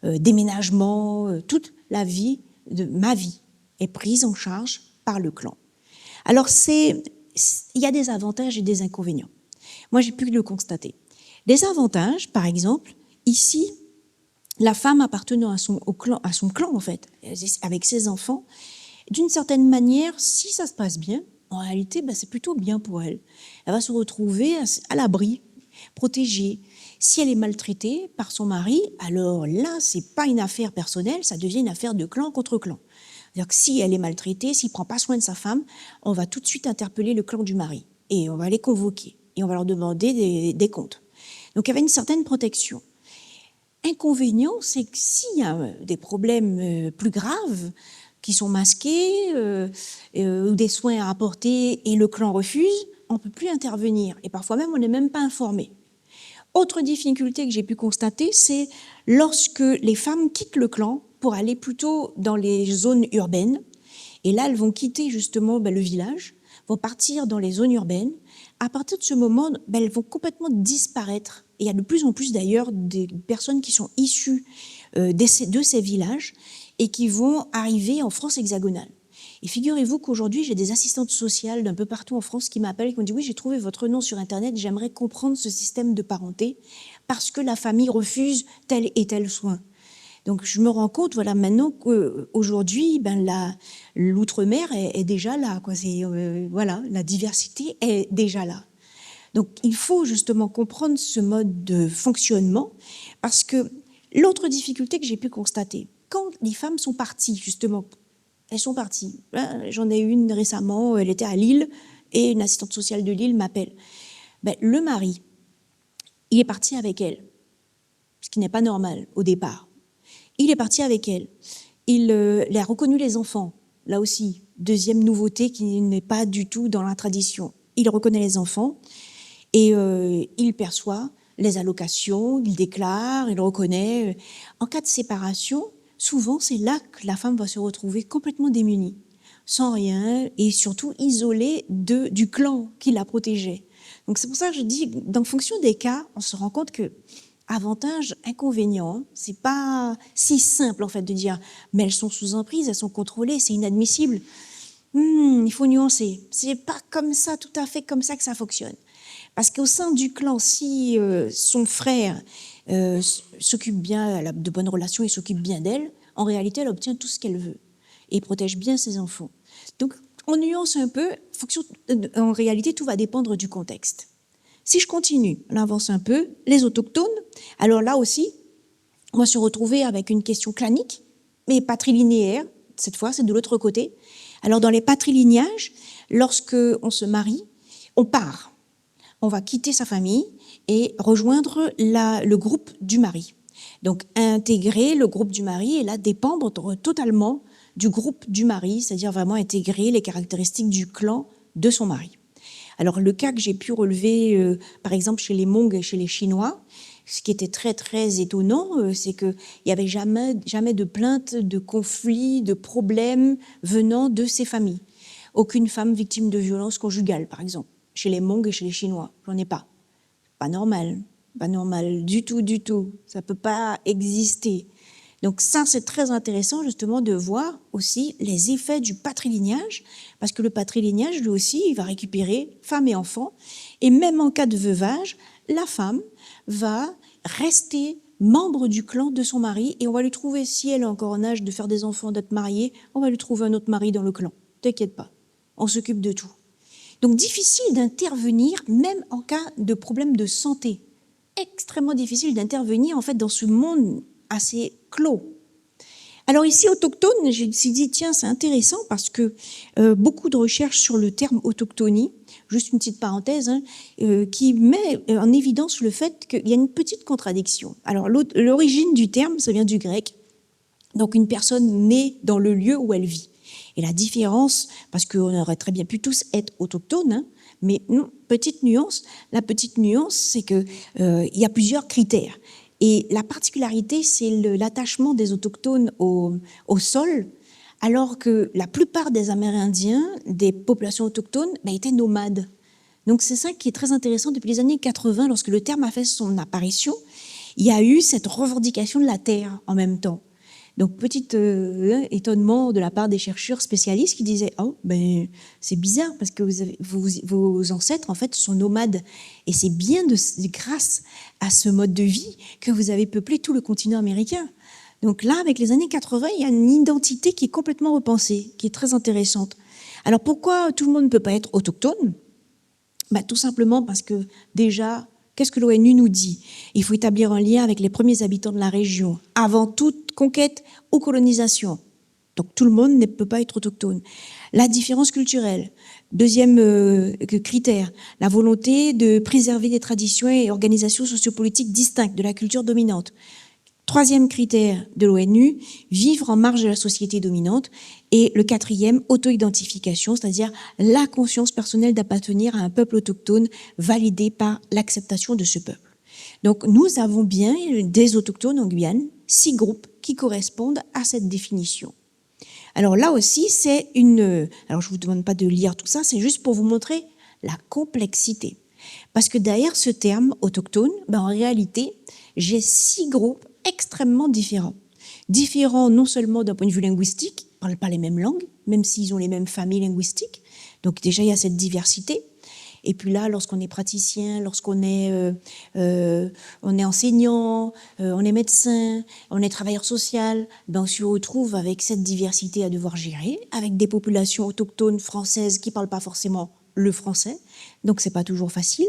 déménagement, toute la vie, ma vie, est prise en charge par le clan. Alors, il y a des avantages et des inconvénients. Moi, j'ai pu le constater. Les avantages, par exemple, ici, la femme appartenant à son clan, en fait, avec ses enfants, d'une certaine manière, si ça se passe bien, en réalité, c'est plutôt bien pour elle. Elle va se retrouver à l'abri, protégée. Si elle est maltraitée par son mari, alors là, c'est pas une affaire personnelle, ça devient une affaire de clan contre clan. C'est-à-dire que si elle est maltraitée, s'il prend pas soin de sa femme, on va tout de suite interpeller le clan du mari et on va les convoquer et on va leur demander des comptes. Donc il y avait une certaine protection. Inconvénient, c'est que s'il y a des problèmes plus graves qui sont masqués ou des soins à apporter et le clan refuse, on ne peut plus intervenir. Et parfois même, on n'est même pas informé. Autre difficulté que j'ai pu constater, c'est lorsque les femmes quittent le clan pour aller plutôt dans les zones urbaines. Et là, elles vont quitter justement le village, vont partir dans les zones urbaines. À partir de ce moment, elles vont complètement disparaître. Et il y a de plus en plus d'ailleurs des personnes qui sont issues de ces villages et qui vont arriver en France hexagonale. Et figurez-vous qu'aujourd'hui, j'ai des assistantes sociales d'un peu partout en France qui m'appellent et qui m'ont dit « Oui, j'ai trouvé votre nom sur Internet, j'aimerais comprendre ce système de parenté parce que la famille refuse tel et tel soin. » Donc, je me rends compte, voilà, maintenant qu'aujourd'hui, l'outre-mer est déjà là, quoi. Voilà, la diversité est déjà là. Donc, il faut justement comprendre ce mode de fonctionnement parce que l'autre difficulté que j'ai pu constater, quand les femmes sont parties, justement, elles sont parties. J'en ai une récemment, elle était à Lille et une assistante sociale de Lille m'appelle. Le mari, il est parti avec elle, ce qui n'est pas normal au départ. Il est parti avec elle. Il a reconnu les enfants, là aussi, deuxième nouveauté qui n'est pas du tout dans la tradition. Il reconnaît les enfants et il perçoit les allocations, il déclare, il reconnaît. En cas de séparation, souvent, c'est là que la femme va se retrouver complètement démunie, sans rien et surtout isolée du clan qui la protégeait. Donc c'est pour ça que je dis, en fonction des cas, on se rend compte que avantage, inconvénient, c'est pas si simple en fait de dire, mais elles sont sous emprise, elles sont contrôlées, c'est inadmissible. Il faut nuancer. C'est pas comme ça, tout à fait comme ça que ça fonctionne. Parce qu'au sein du clan, si son frère s'occupe bien, elle a de bonnes relations, il s'occupe bien d'elle, en réalité, elle obtient tout ce qu'elle veut et protège bien ses enfants. Donc, on nuance un peu, en réalité, tout va dépendre du contexte. Si je continue, on avance un peu, les autochtones, alors là aussi, on va se retrouver avec une question clanique, mais patrilinéaire, cette fois, c'est de l'autre côté. Alors, dans les patrilignages, lorsque on se marie, on part. On va quitter sa famille et rejoindre le groupe du mari. Donc, intégrer le groupe du mari et là, dépendre totalement du groupe du mari, c'est-à-dire vraiment intégrer les caractéristiques du clan de son mari. Alors, le cas que j'ai pu relever, par exemple, chez les Hmong et chez les Chinois, ce qui était très, très étonnant, c'est qu'il n'y avait jamais de plaintes, de conflits, de problèmes venant de ces familles. Aucune femme victime de violence conjugale, par exemple. Chez les Hmong et chez les Chinois, j'en ai pas. Pas normal du tout. Ça peut pas exister. Donc ça, c'est très intéressant justement de voir aussi les effets du patrilignage, parce que le patrilignage, lui aussi, il va récupérer femmes et enfants, et même en cas de veuvage, la femme va rester membre du clan de son mari, et on va lui trouver, si elle est encore en âge de faire des enfants, d'être mariée, on va lui trouver un autre mari dans le clan. T'inquiète pas, on s'occupe de tout. Donc difficile d'intervenir, même en cas de problème de santé. Extrêmement difficile d'intervenir en fait dans ce monde assez clos. Alors ici, autochtone, je me suis dit, tiens, c'est intéressant parce que beaucoup de recherches sur le terme autochtonie, juste une petite parenthèse, qui met en évidence le fait qu'il y a une petite contradiction. Alors l'origine du terme, ça vient du grec, donc une personne née dans le lieu où elle vit. Et la différence, parce qu'on aurait très bien pu tous être autochtones, mais non, petite nuance, la petite nuance, c'est qu'il y a plusieurs critères. Et la particularité, c'est l'attachement des autochtones au sol, alors que la plupart des Amérindiens, des populations autochtones, étaient nomades. Donc c'est ça qui est très intéressant. Depuis les années 80, lorsque le terme a fait son apparition, il y a eu cette revendication de la terre en même temps. Donc, petit étonnement de la part des chercheurs spécialistes qui disaient « Oh, c'est bizarre parce que vos ancêtres, en fait, sont nomades. Et c'est bien grâce à ce mode de vie que vous avez peuplé tout le continent américain. » Donc là, avec les années 80, il y a une identité qui est complètement repensée, qui est très intéressante. Alors, pourquoi tout le monde ne peut pas être autochtone ? Tout simplement parce que déjà, qu'est-ce que l'ONU nous dit ? Il faut établir un lien avec les premiers habitants de la région, avant toute conquête ou colonisation. Donc tout le monde ne peut pas être autochtone. La différence culturelle. Deuxième critère, la volonté de préserver des traditions et organisations sociopolitiques distinctes de la culture dominante. Troisième critère de l'ONU, vivre en marge de la société dominante. Et le quatrième, auto-identification, c'est-à-dire la conscience personnelle d'appartenir à un peuple autochtone validé par l'acceptation de ce peuple. Donc nous avons bien des autochtones en Guyane, 6 groupes qui correspondent à cette définition. Alors là aussi, c'est alors je ne vous demande pas de lire tout ça, c'est juste pour vous montrer la complexité. Parce que derrière ce terme autochtone, en réalité, j'ai 6 groupes extrêmement différents. Différents non seulement d'un point de vue linguistique, ils ne parlent pas les mêmes langues, même s'ils ont les mêmes familles linguistiques. Donc déjà, il y a cette diversité. Et puis là, lorsqu'on est praticien, lorsqu'on est, on est enseignant, on est médecin, on est travailleur social, on se retrouve avec cette diversité à devoir gérer, avec des populations autochtones françaises qui ne parlent pas forcément le français, donc c'est pas toujours facile.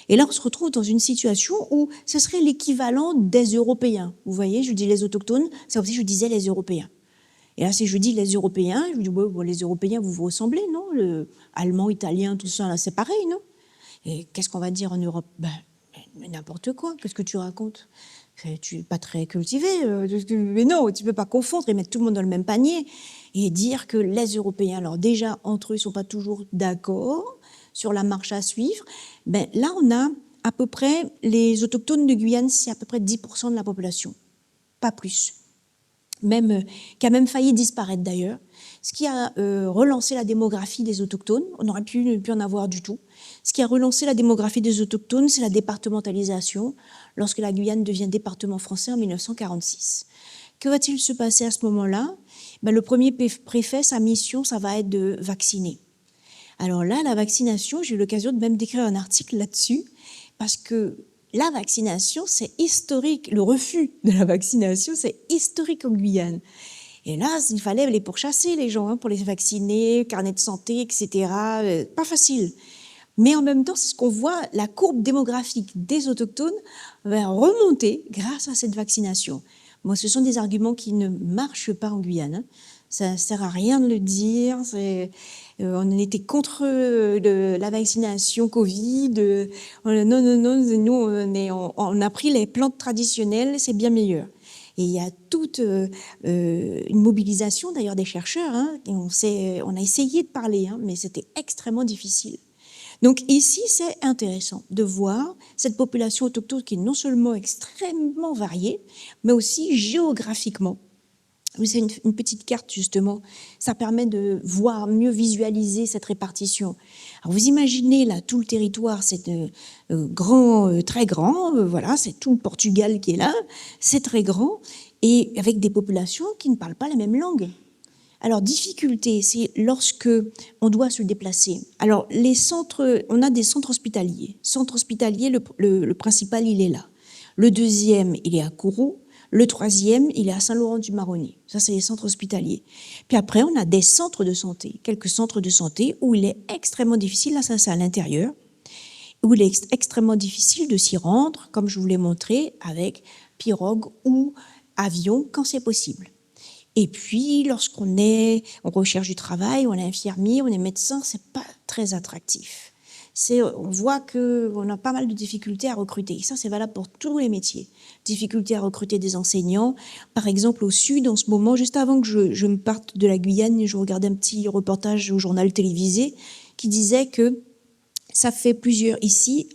Et là, on se retrouve dans une situation où ce serait l'équivalent des Européens. Vous voyez, je dis les autochtones, c'est comme si je disais les Européens. Et là, si je dis les Européens, je dis les Européens, vous vous ressemblez, non ? Le allemand, italien, tout ça, là, c'est pareil, non ? Et qu'est-ce qu'on va dire en Europe ? N'importe quoi. Qu'est-ce que tu racontes ? Tu n'es pas très cultivé. Mais non, tu ne peux pas confondre et mettre tout le monde dans le même panier et dire que les Européens, alors déjà, entre eux, ils ne sont pas toujours d'accord sur la marche à suivre. Là, on a à peu près, les autochtones de Guyane, c'est à peu près 10% de la population. Pas plus. Qui a même failli disparaître d'ailleurs, ce qui a relancé la démographie des autochtones. On aurait pu ne plus en avoir du tout. Ce qui a relancé la démographie des autochtones, c'est la départementalisation, lorsque la Guyane devient département français en 1946. Que va-t-il se passer à ce moment-là ? Le premier préfet, sa mission, ça va être de vacciner. Alors là, la vaccination, j'ai eu l'occasion de même d'écrire un article là-dessus, parce que la vaccination, c'est historique. Le refus de la vaccination, c'est historique en Guyane. Et là, il fallait les pourchasser, les gens, pour les vacciner, carnet de santé, etc. Pas facile. Mais en même temps, c'est ce qu'on voit, la courbe démographique des autochtones va remonter grâce à cette vaccination. Moi, ce sont des arguments qui ne marchent pas en Guyane. Ça ne sert à rien de le dire. On était contre la vaccination Covid. Non, nous, on a pris les plantes traditionnelles, c'est bien meilleur. Et il y a toute une mobilisation d'ailleurs des chercheurs. On a essayé de parler, mais c'était extrêmement difficile. Donc ici, c'est intéressant de voir cette population autochtone qui est non seulement extrêmement variée, mais aussi géographiquement. C'est une petite carte, justement. Ça permet de voir, mieux visualiser cette répartition. Alors, vous imaginez, là, tout le territoire, c'est grand, très grand. Voilà, c'est tout le Portugal qui est là. C'est très grand. Et avec des populations qui ne parlent pas la même langue. Alors, difficulté, c'est lorsque on doit se déplacer. Alors, on a des centres hospitaliers. Centre hospitalier, le principal, il est là. Le deuxième, il est à Kourou. Le troisième, il est à Saint-Laurent-du-Maroni. Ça, c'est les centres hospitaliers. Puis après, on a des centres de santé, quelques centres de santé où il est extrêmement difficile, là, ça c'est à l'intérieur, où il est extrêmement difficile de s'y rendre, comme je vous l'ai montré, avec pirogue ou avion, quand c'est possible. Et puis, lorsqu'on recherche du travail, on est infirmier, on est médecin, c'est pas très attractif. On voit qu'on a pas mal de difficultés à recruter. Et ça, c'est valable pour tous les métiers. Difficultés à recruter des enseignants. Par exemple, au Sud, en ce moment, juste avant que je me parte de la Guyane, je regardais un petit reportage au journal télévisé qui disait que ça fait ici,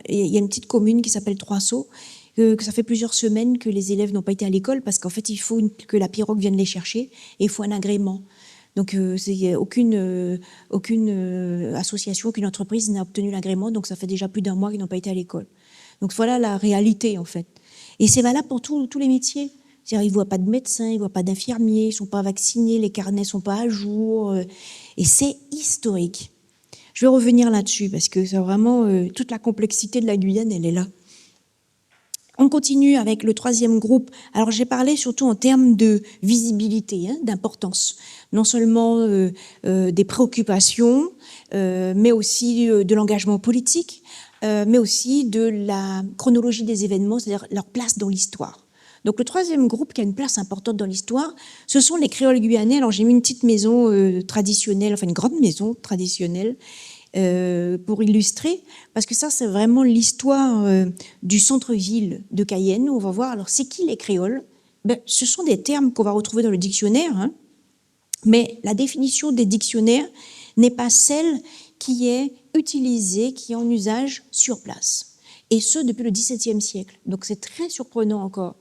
il y a une petite commune qui s'appelle Trois-Sauts, que ça fait plusieurs semaines que les élèves n'ont pas été à l'école parce qu'en fait, il faut que la pirogue vienne les chercher et il faut un agrément. Donc, aucune association, aucune entreprise n'a obtenu l'agrément, donc ça fait déjà plus d'un mois qu'ils n'ont pas été à l'école. Donc, voilà la réalité, en fait. Et c'est valable pour tous les métiers. C'est-à-dire, ils ne voient pas de médecins, ils ne voient pas d'infirmiers, ils ne sont pas vaccinés, les carnets ne sont pas à jour. Et c'est historique. Je vais revenir là-dessus, parce que c'est vraiment toute la complexité de la Guyane, elle est là. On continue avec le troisième groupe. Alors, j'ai parlé surtout en termes de visibilité, d'importance. Non seulement des préoccupations, mais aussi de l'engagement politique, mais aussi de la chronologie des événements, c'est-à-dire leur place dans l'histoire. Donc, le troisième groupe qui a une place importante dans l'histoire, ce sont les créoles guyanais. Alors, j'ai mis une petite maison traditionnelle, enfin une grande maison traditionnelle, pour illustrer, parce que ça, c'est vraiment l'histoire du centre-ville de Cayenne, où on va voir, alors, c'est qui les créoles? Ce sont des termes qu'on va retrouver dans le dictionnaire, mais la définition des dictionnaires n'est pas celle qui est utilisée, qui est en usage sur place. Et ce, depuis le XVIIe siècle. Donc, c'est très surprenant encore.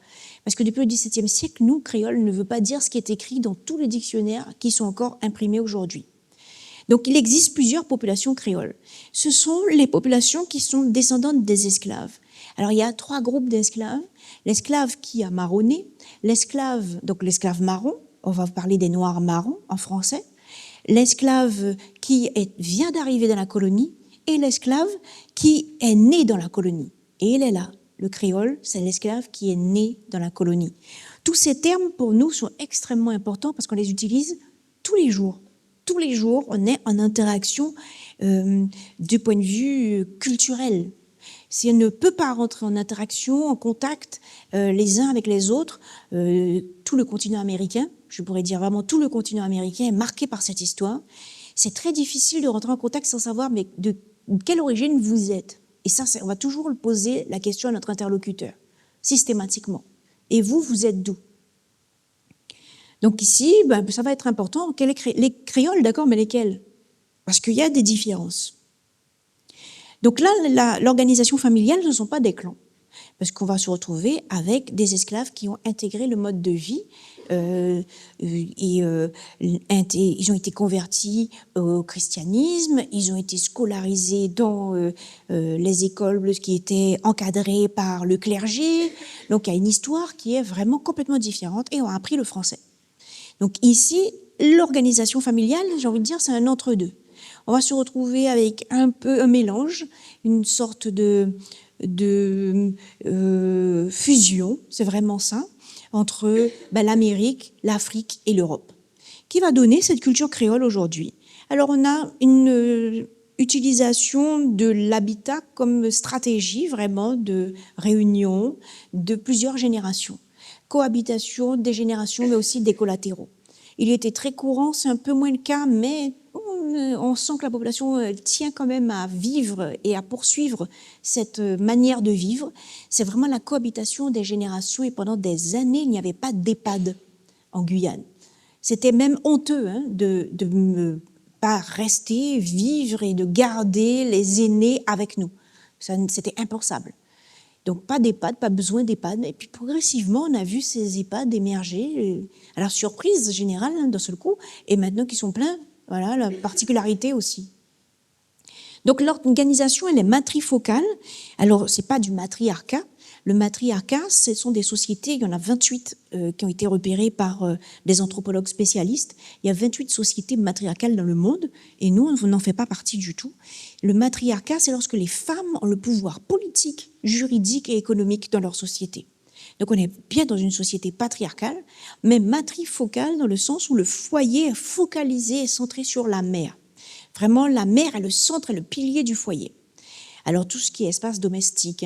Parce que depuis le XVIIe siècle, nous, créole, ne veut pas dire ce qui est écrit dans tous les dictionnaires qui sont encore imprimés aujourd'hui. Donc, il existe plusieurs populations créoles. Ce sont les populations qui sont descendantes des esclaves. Alors, il y a 3 groupes d'esclaves. L'esclave qui a marronné, donc l'esclave marron, on va parler des noirs marrons en français, l'esclave qui vient d'arriver dans la colonie et l'esclave qui est né dans la colonie. Et il est là. Le créole, c'est l'esclave qui est né dans la colonie. Tous ces termes, pour nous, sont extrêmement importants parce qu'on les utilise tous les jours. Tous les jours, on est en interaction du point de vue culturel. Si on ne peut pas rentrer en interaction, en contact les uns avec les autres, tout le continent américain, je pourrais dire vraiment tout le continent américain est marqué par cette histoire. C'est très difficile de rentrer en contact sans savoir mais de quelle origine vous êtes. Et ça, on va toujours poser la question à notre interlocuteur, systématiquement. Et vous êtes d'où? Donc ici, ça va être important. Les créoles, d'accord, mais lesquels? Parce qu'il y a des différences. Donc là, l'organisation familiale, ce ne sont pas des clans. Parce qu'on va se retrouver avec des esclaves qui ont intégré le mode de vie ils ont été convertis au christianisme, ils ont été scolarisés dans les écoles qui étaient encadrées par le clergé. Donc il y a une histoire qui est vraiment complètement différente et ont appris le français. Donc ici, l'organisation familiale, j'ai envie de dire, c'est un entre-deux. On va se retrouver avec un peu un mélange, une sorte de fusion, c'est vraiment ça, entre l'Amérique, l'Afrique et l'Europe, qui va donner cette culture créole aujourd'hui. Alors on a une utilisation de l'habitat comme stratégie vraiment de réunion de plusieurs générations, cohabitation des générations mais aussi des collatéraux. Il était très courant, c'est un peu moins le cas, mais on sent que la population tient quand même à vivre et à poursuivre cette manière de vivre. C'est vraiment la cohabitation des générations et pendant des années, il n'y avait pas d'EHPAD en Guyane. C'était même honteux de ne pas rester, vivre et de garder les aînés avec nous. C'était impensable. Donc pas d'EHPAD, pas besoin d'EHPAD. Et puis progressivement, on a vu ces EHPAD émerger, à la surprise générale d'un seul coup, et maintenant qu'ils sont pleins, voilà la particularité aussi. Donc l'organisation, elle est matrifocale. Alors c'est pas du matriarcat. Le matriarcat, ce sont des sociétés, il y en a 28 qui ont été repérées par des anthropologues spécialistes. Il y a 28 sociétés matriarcales dans le monde, et nous, on n'en fait pas partie du tout. Le matriarcat, c'est lorsque les femmes ont le pouvoir politique, juridique et économique dans leur société. Donc on est bien dans une société patriarcale, mais matrifocale dans le sens où le foyer est focalisé et centré sur la mère. Vraiment, la mère est le centre et le pilier du foyer. Alors tout ce qui est espace domestique,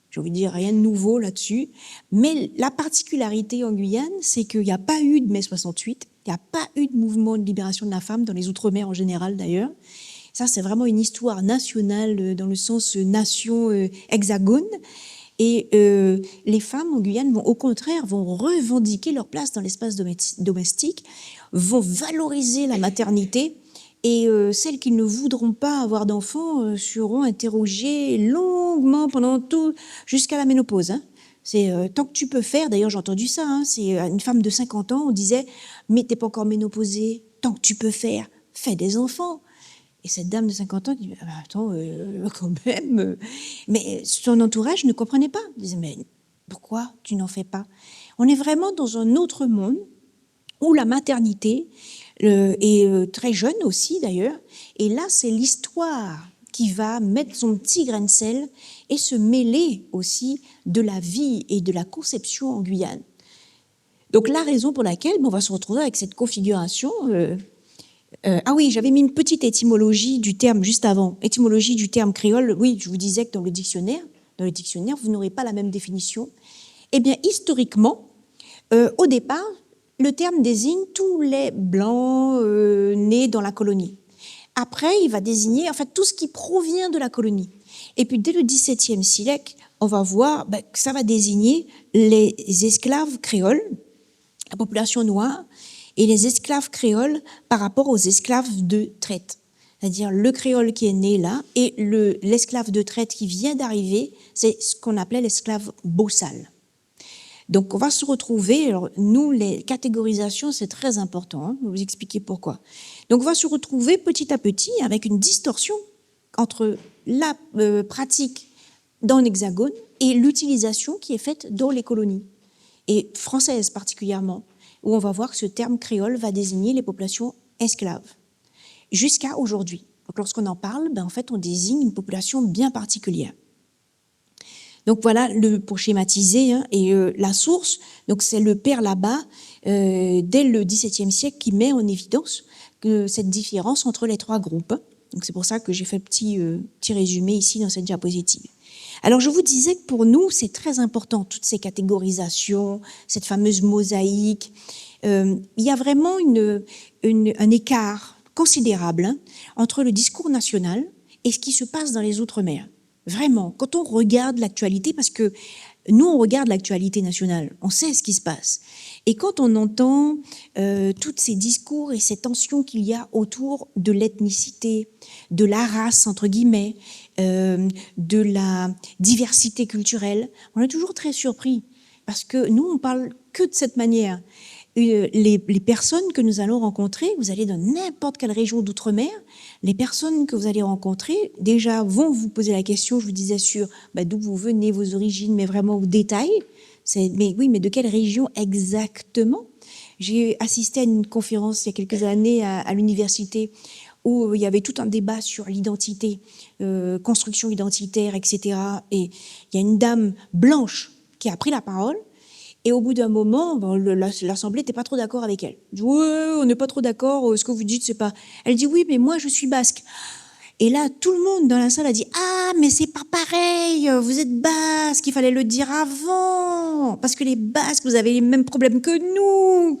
j'ai envie de dire rien de nouveau là-dessus, mais la particularité en Guyane, c'est qu'il n'y a pas eu de mai 68, il n'y a pas eu de mouvement de libération de la femme, dans les Outre-mer en général d'ailleurs. Ça, c'est vraiment une histoire nationale dans le sens nation hexagone. Et les femmes en Guyane vont au contraire vont revendiquer leur place dans l'espace domestique, vont valoriser la maternité. Et celles qui ne voudront pas avoir d'enfants seront interrogées longuement pendant tout, jusqu'à la ménopause. C'est tant que tu peux faire, d'ailleurs j'ai entendu ça, c'est une femme de 50 ans, on disait « mais t'es pas encore ménopausée, tant que tu peux faire, fais des enfants ». Et cette dame de 50 ans dit « attends, quand même ». Mais son entourage ne comprenait pas. Il disait « mais pourquoi tu n'en fais pas ?» On est vraiment dans un autre monde où la maternité est très jeune aussi d'ailleurs. Et là, c'est l'histoire qui va mettre son petit grain de sel et se mêler aussi de la vie et de la conception en Guyane. Donc la raison pour laquelle on va se retrouver avec cette configuration... ah oui, j'avais mis une petite étymologie du terme juste avant. Étymologie du terme créole, oui, je vous disais que dans le dictionnaire, vous n'aurez pas la même définition. Eh bien, historiquement, au départ, le terme désigne tous les Blancs nés dans la colonie. Après, il va désigner en fait tout ce qui provient de la colonie. Et puis, dès le XVIIe siècle, on va voir que ça va désigner les esclaves créoles, la population noire, et les esclaves créoles par rapport aux esclaves de traite. C'est-à-dire le créole qui est né là et l'esclave de traite qui vient d'arriver, c'est ce qu'on appelait l'esclave bossal. Donc, on va se retrouver, alors nous, les catégorisations, c'est très important, je vais vous expliquer pourquoi. Donc, on va se retrouver petit à petit avec une distorsion entre la pratique dans l'Hexagone et l'utilisation qui est faite dans les colonies, et françaises particulièrement, où on va voir que ce terme créole va désigner les populations esclaves, jusqu'à aujourd'hui. Donc, lorsqu'on en parle, en fait, on désigne une population bien particulière. Donc voilà, pour schématiser, et la source, donc c'est le père là-bas, dès le XVIIe siècle, qui met en évidence que cette différence entre les trois groupes. Donc c'est pour ça que j'ai fait un petit résumé ici dans cette diapositive. Alors je vous disais que pour nous, c'est très important, toutes ces catégorisations, cette fameuse mosaïque. Il y a vraiment un écart considérable entre le discours national et ce qui se passe dans les Outre-mer. Vraiment, quand on regarde l'actualité, parce que nous, on regarde l'actualité nationale, on sait ce qui se passe. Et quand on entend tous ces discours et ces tensions qu'il y a autour de l'ethnicité, de la race, entre guillemets, de la diversité culturelle, on est toujours très surpris. Parce que nous, on parle que de cette manière. Les personnes que nous allons rencontrer, vous allez dans n'importe quelle région d'outre-mer, les personnes que vous allez rencontrer, déjà, vont vous poser la question, je vous disais, sur d'où vous venez, vos origines, mais vraiment au détail. Mais oui, mais de quelle région exactement? J'ai assisté à une conférence il y a quelques années à l'université où il y avait tout un débat sur l'identité, construction identitaire, etc. Et il y a une dame blanche qui a pris la parole Et au bout d'un moment, l'Assemblée n'était pas trop d'accord avec elle. Elle dit, ouais, on n'est pas trop d'accord, ce que vous dites, c'est pas... Elle dit, oui, mais moi, je suis basque. Et là, tout le monde dans la salle a dit, ah, mais c'est pas pareil, vous êtes basque, il fallait le dire avant, parce que les basques, vous avez les mêmes problèmes que nous.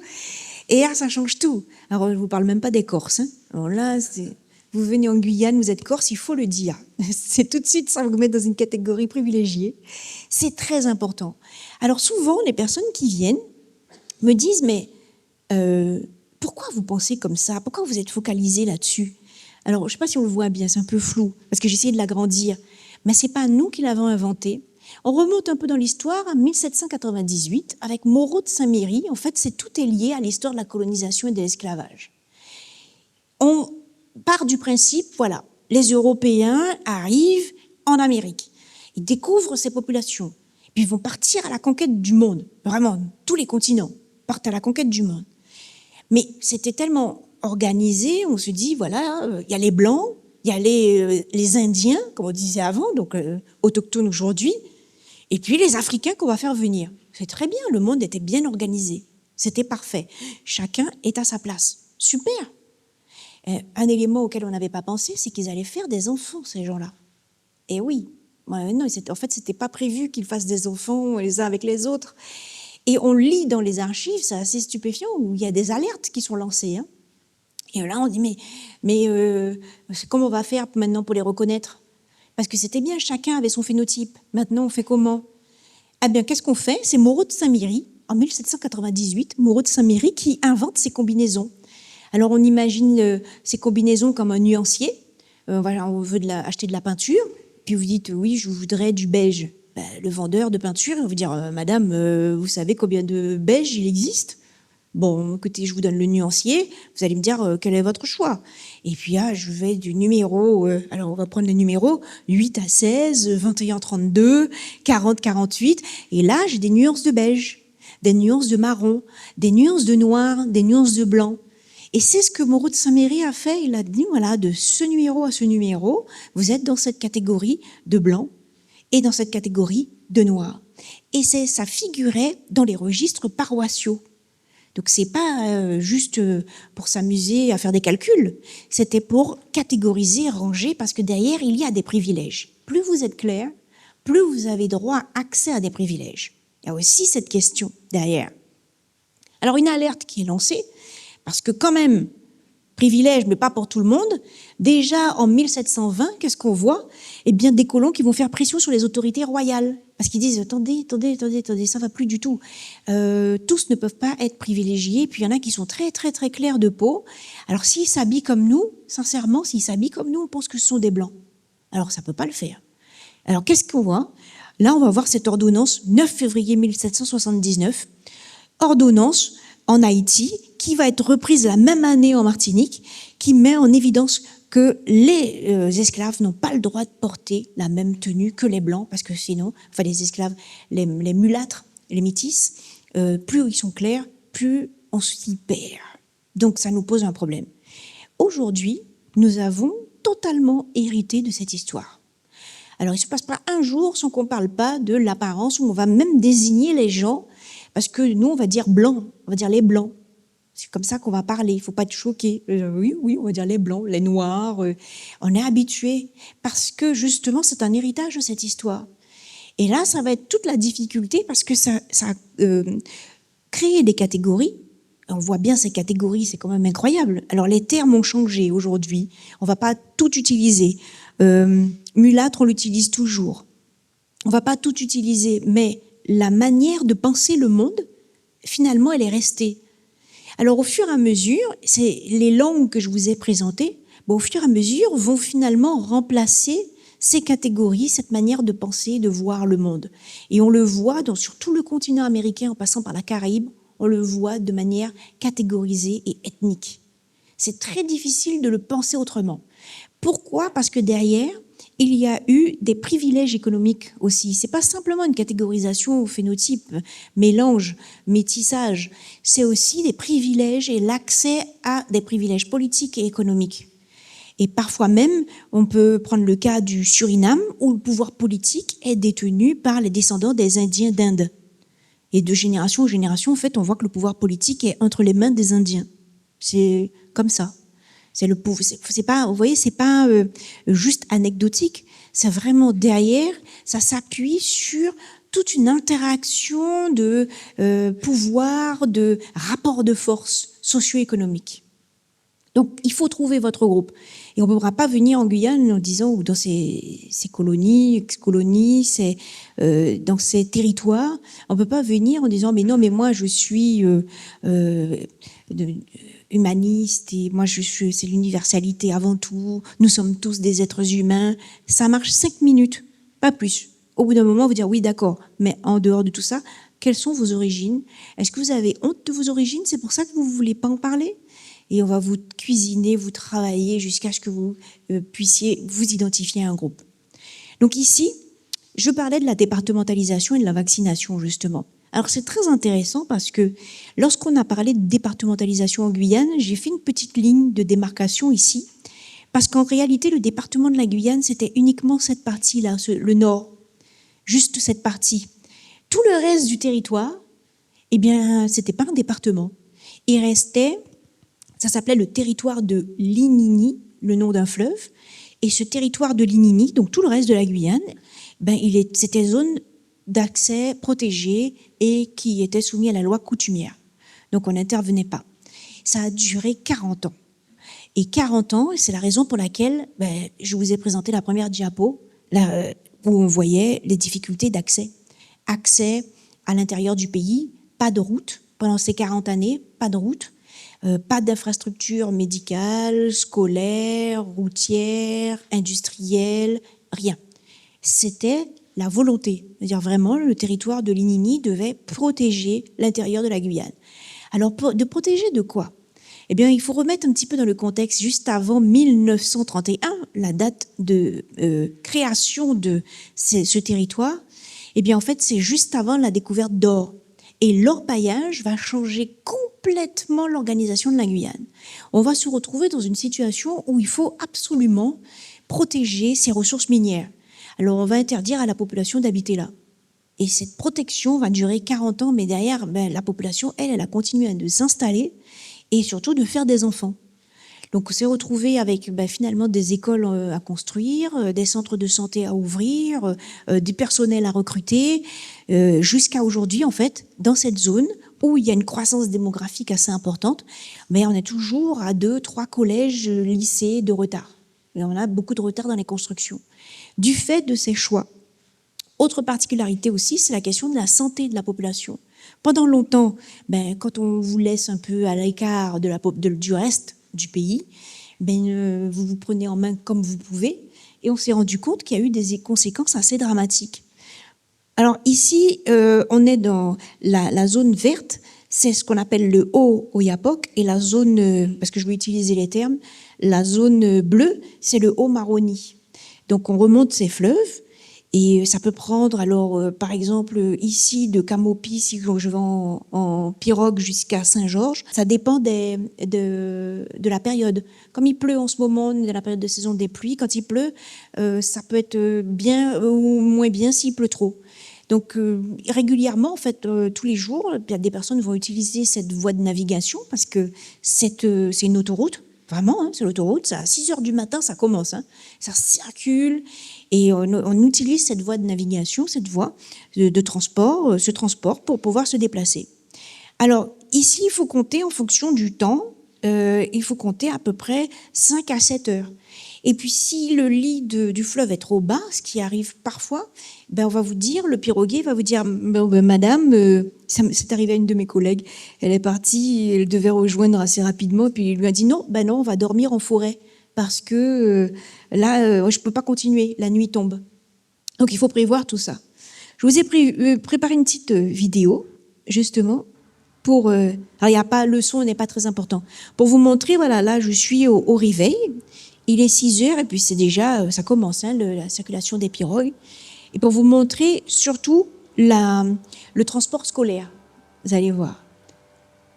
Et là, ça change tout. Alors, je vous parle même pas des Corses. Hein. Alors là, vous venez en Guyane, vous êtes Corse, il faut le dire. C'est tout de suite, ça vous met dans une catégorie privilégiée. C'est très important. Alors souvent, les personnes qui viennent me disent, mais pourquoi vous pensez comme ça? Pourquoi vous êtes focalisé là-dessus? Alors, je ne sais pas si on le voit bien, c'est un peu flou, parce que j'ai essayé de l'agrandir. Mais ce n'est pas nous qui l'avons inventé. On remonte un peu dans l'histoire à 1798 avec Moreau de Saint-Méry. En fait, tout est lié à l'histoire de la colonisation et de l'esclavage. On part du principe, voilà, les Européens arrivent en Amérique. Ils découvrent ces populations. Puis ils vont partir à la conquête du monde. Vraiment, tous les continents partent à la conquête du monde. Mais c'était tellement organisé, on se dit, voilà, il y a les Blancs, il y a les Indiens, comme on disait avant, donc autochtones aujourd'hui, et puis les Africains qu'on va faire venir. C'est très bien, le monde était bien organisé. C'était parfait. Chacun est à sa place. Super. Un élément auquel on n'avait pas pensé, c'est qu'ils allaient faire des enfants, ces gens-là. Et oui, non, en fait, c'était pas prévu qu'ils fassent des enfants les uns avec les autres. Et on lit dans les archives, c'est assez stupéfiant, où il y a des alertes qui sont lancées. Hein. Et là, on dit, mais comment on va faire maintenant pour les reconnaître? Parce que c'était bien, chacun avait son phénotype. Maintenant, on fait comment? Eh bien, qu'est-ce qu'on fait? C'est Moreau de Saint-Méry, en 1798, Moreau de Saint-Méry qui invente ces combinaisons. Alors, on imagine ces combinaisons comme un nuancier. On veut acheter de la peinture, puis vous dites, oui, je voudrais du beige. Ben, le vendeur de peinture, il va vous dire, madame, vous savez combien de beige il existe? Bon, écoutez, je vous donne le nuancier, vous allez me dire quel est votre choix. Et puis, je vais du numéro, alors on va prendre les numéros 8 à 16, 21 à 32, 40 48, et là, j'ai des nuances de beige, des nuances de marron, des nuances de noir, des nuances de blanc. Et c'est ce que Moreau de Saint-Méry a fait, il a dit, voilà, de ce numéro à ce numéro, vous êtes dans cette catégorie de blanc et dans cette catégorie de noir. Et ça figurait dans les registres paroissiaux. Donc, c'est pas juste pour s'amuser à faire des calculs. C'était pour catégoriser, ranger, parce que derrière, il y a des privilèges. Plus vous êtes clair, plus vous avez droit, accès à des privilèges. Il y a aussi cette question derrière. Alors, une alerte qui est lancée, parce que quand même, privilège, mais pas pour tout le monde. Déjà, en 1720, qu'est-ce qu'on voit? Eh bien, des colons qui vont faire pression sur les autorités royales. Parce qu'ils disent, attendez, ça va plus du tout. Tous ne peuvent pas être privilégiés. Puis il y en a qui sont très, très, très clairs de peau. Alors, s'ils s'habillent comme nous, sincèrement, s'ils s'habillent comme nous, on pense que ce sont des blancs. Alors, ça peut pas le faire. Alors, qu'est-ce qu'on voit? Là, on va voir cette ordonnance, 9 février 1779. Ordonnance en Haïti, qui va être reprise la même année en Martinique, qui met en évidence que les esclaves n'ont pas le droit de porter la même tenue que les blancs, parce que sinon, enfin les esclaves, les mulâtres, les métis, plus ils sont clairs, plus on s'y perd. Donc ça nous pose un problème. Aujourd'hui, nous avons totalement hérité de cette histoire. Alors il ne se passe pas un jour sans qu'on ne parle pas de l'apparence, où on va même désigner les gens, parce que nous, on va dire blancs, on va dire les blancs. C'est comme ça qu'on va parler, il ne faut pas être choqué. Oui, on va dire les blancs, les noirs. On est habitué parce que justement, c'est un héritage de cette histoire. Et là, ça va être toute la difficulté parce que ça crée des catégories. On voit bien ces catégories, c'est quand même incroyable. Alors, les termes ont changé aujourd'hui. On ne va pas tout utiliser. Mulâtre, on l'utilise toujours. On ne va pas tout utiliser, mais la manière de penser le monde, finalement, elle est restée. Alors, au fur et à mesure, c'est les langues que je vous ai présentées, au fur et à mesure, vont finalement remplacer ces catégories, cette manière de penser, de voir le monde. Et on le voit sur tout le continent américain, en passant par la Caraïbe, on le voit de manière catégorisée et ethnique. C'est très difficile de le penser autrement. Pourquoi? Parce que derrière, il y a eu des privilèges économiques aussi. C'est pas simplement une catégorisation au phénotype, mélange, métissage. C'est aussi des privilèges et l'accès à des privilèges politiques et économiques. Et parfois même, on peut prendre le cas du Suriname, où le pouvoir politique est détenu par les descendants des Indiens d'Inde. Et de génération en génération, en fait, on voit que le pouvoir politique est entre les mains des Indiens. C'est comme ça. C'est le pouvoir. C'est pas, vous voyez, c'est pas juste anecdotique. C'est vraiment derrière. Ça s'appuie sur toute une interaction de pouvoir, de rapport de force socio-économique. Donc, il faut trouver votre groupe. Et on ne pourra pas venir en Guyane en disant, ou dans ces colonies, ex-colonies, dans ces territoires, on ne peut pas venir en disant, mais non, mais moi, je suis humaniste et moi, c'est l'universalité avant tout. Nous sommes tous des êtres humains. Ça marche 5 minutes, pas plus. Au bout d'un moment, vous dire, oui, d'accord, mais en dehors de tout ça, quelles sont vos origines? Est-ce que vous avez honte de vos origines? C'est pour ça que vous ne voulez pas en parler? Et on va vous cuisiner, vous travailler jusqu'à ce que vous puissiez vous identifier à un groupe. Donc ici, je parlais de la départementalisation et de la vaccination, justement. Alors c'est très intéressant parce que lorsqu'on a parlé de départementalisation en Guyane, j'ai fait une petite ligne de démarcation ici, parce qu'en réalité, le département de la Guyane, c'était uniquement cette partie-là, le nord, juste cette partie. Tout le reste du territoire, eh bien, c'était pas un département. Il restait... Ça s'appelait le territoire de Linini, le nom d'un fleuve. Et ce territoire de Linini, donc tout le reste de la Guyane, c'était zone d'accès protégée et qui était soumis à la loi coutumière. Donc on n'intervenait pas. Ça a duré 40 ans. Et 40 ans, c'est la raison pour laquelle je vous ai présenté la première diapo, là, où on voyait les difficultés d'accès. Accès à l'intérieur du pays, pas de route. Pendant ces 40 années, pas de route. Pas d'infrastructures médicales, scolaires, routières, industrielles, rien. C'était la volonté. C'est-à-dire vraiment, le territoire de Linini devait protéger l'intérieur de la Guyane. Alors, de protéger de quoi? Eh bien, il faut remettre un petit peu dans le contexte, juste avant 1931, la date de création de ce territoire. Eh bien, en fait, c'est juste avant la découverte d'or. Et l'orpaillage va changer complètement l'organisation de la Guyane. On va se retrouver dans une situation où il faut absolument protéger ses ressources minières. Alors on va interdire à la population d'habiter là. Et cette protection va durer 40 ans, mais derrière, la population, elle a continué de s'installer et surtout de faire des enfants. Donc on s'est retrouvé avec finalement des écoles à construire, des centres de santé à ouvrir, du personnel à recruter, jusqu'à aujourd'hui en fait, dans cette zone où il y a une croissance démographique assez importante, mais on est toujours à 2-3 collèges, lycées de retard. Et on a beaucoup de retard dans les constructions. Du fait de ces choix. Autre particularité aussi, c'est la question de la santé de la population. Pendant longtemps, quand on vous laisse un peu à l'écart du reste du pays, vous vous prenez en main comme vous pouvez, et on s'est rendu compte qu'il y a eu des conséquences assez dramatiques. Alors ici, on est dans la zone verte, c'est ce qu'on appelle le Haut-Oyapok, et la zone, parce que je vais utiliser les termes, la zone bleue, c'est le Haut-Maroni. Donc on remonte ces fleuves, et ça peut prendre, alors par exemple ici de Camopi, si je vais en pirogue jusqu'à Saint-Georges, ça dépend de la période. Comme il pleut en ce moment, de la période de saison des pluies, quand il pleut, ça peut être bien ou moins bien s'il pleut trop. Donc régulièrement, en fait, tous les jours, des personnes vont utiliser cette voie de navigation parce que c'est une autoroute. Vraiment, hein, c'est l'autoroute, à 6 heures du matin, ça commence. Hein, ça circule et on utilise cette voie de navigation, cette voie de transport, ce transport pour pouvoir se déplacer. Alors, ici, il faut compter en fonction du temps, il faut compter à peu près 5 à 7 heures. Et puis, si le lit du fleuve est trop bas, ce qui arrive parfois, on va vous dire, le piroguier va vous dire, madame, c'est arrivé à une de mes collègues, elle est partie, elle devait rejoindre assez rapidement, puis il lui a dit non, on va dormir en forêt, parce que là, je ne peux pas continuer, la nuit tombe. Donc, il faut prévoir tout ça. Je vous ai préparé une petite vidéo, justement, pour... alors, le son n'est pas très important. Pour vous montrer, voilà, là, je suis au réveil. Il est 6 heures et puis c'est déjà, ça commence, hein, la circulation des pirogues. Et pour vous montrer surtout le transport scolaire, vous allez voir.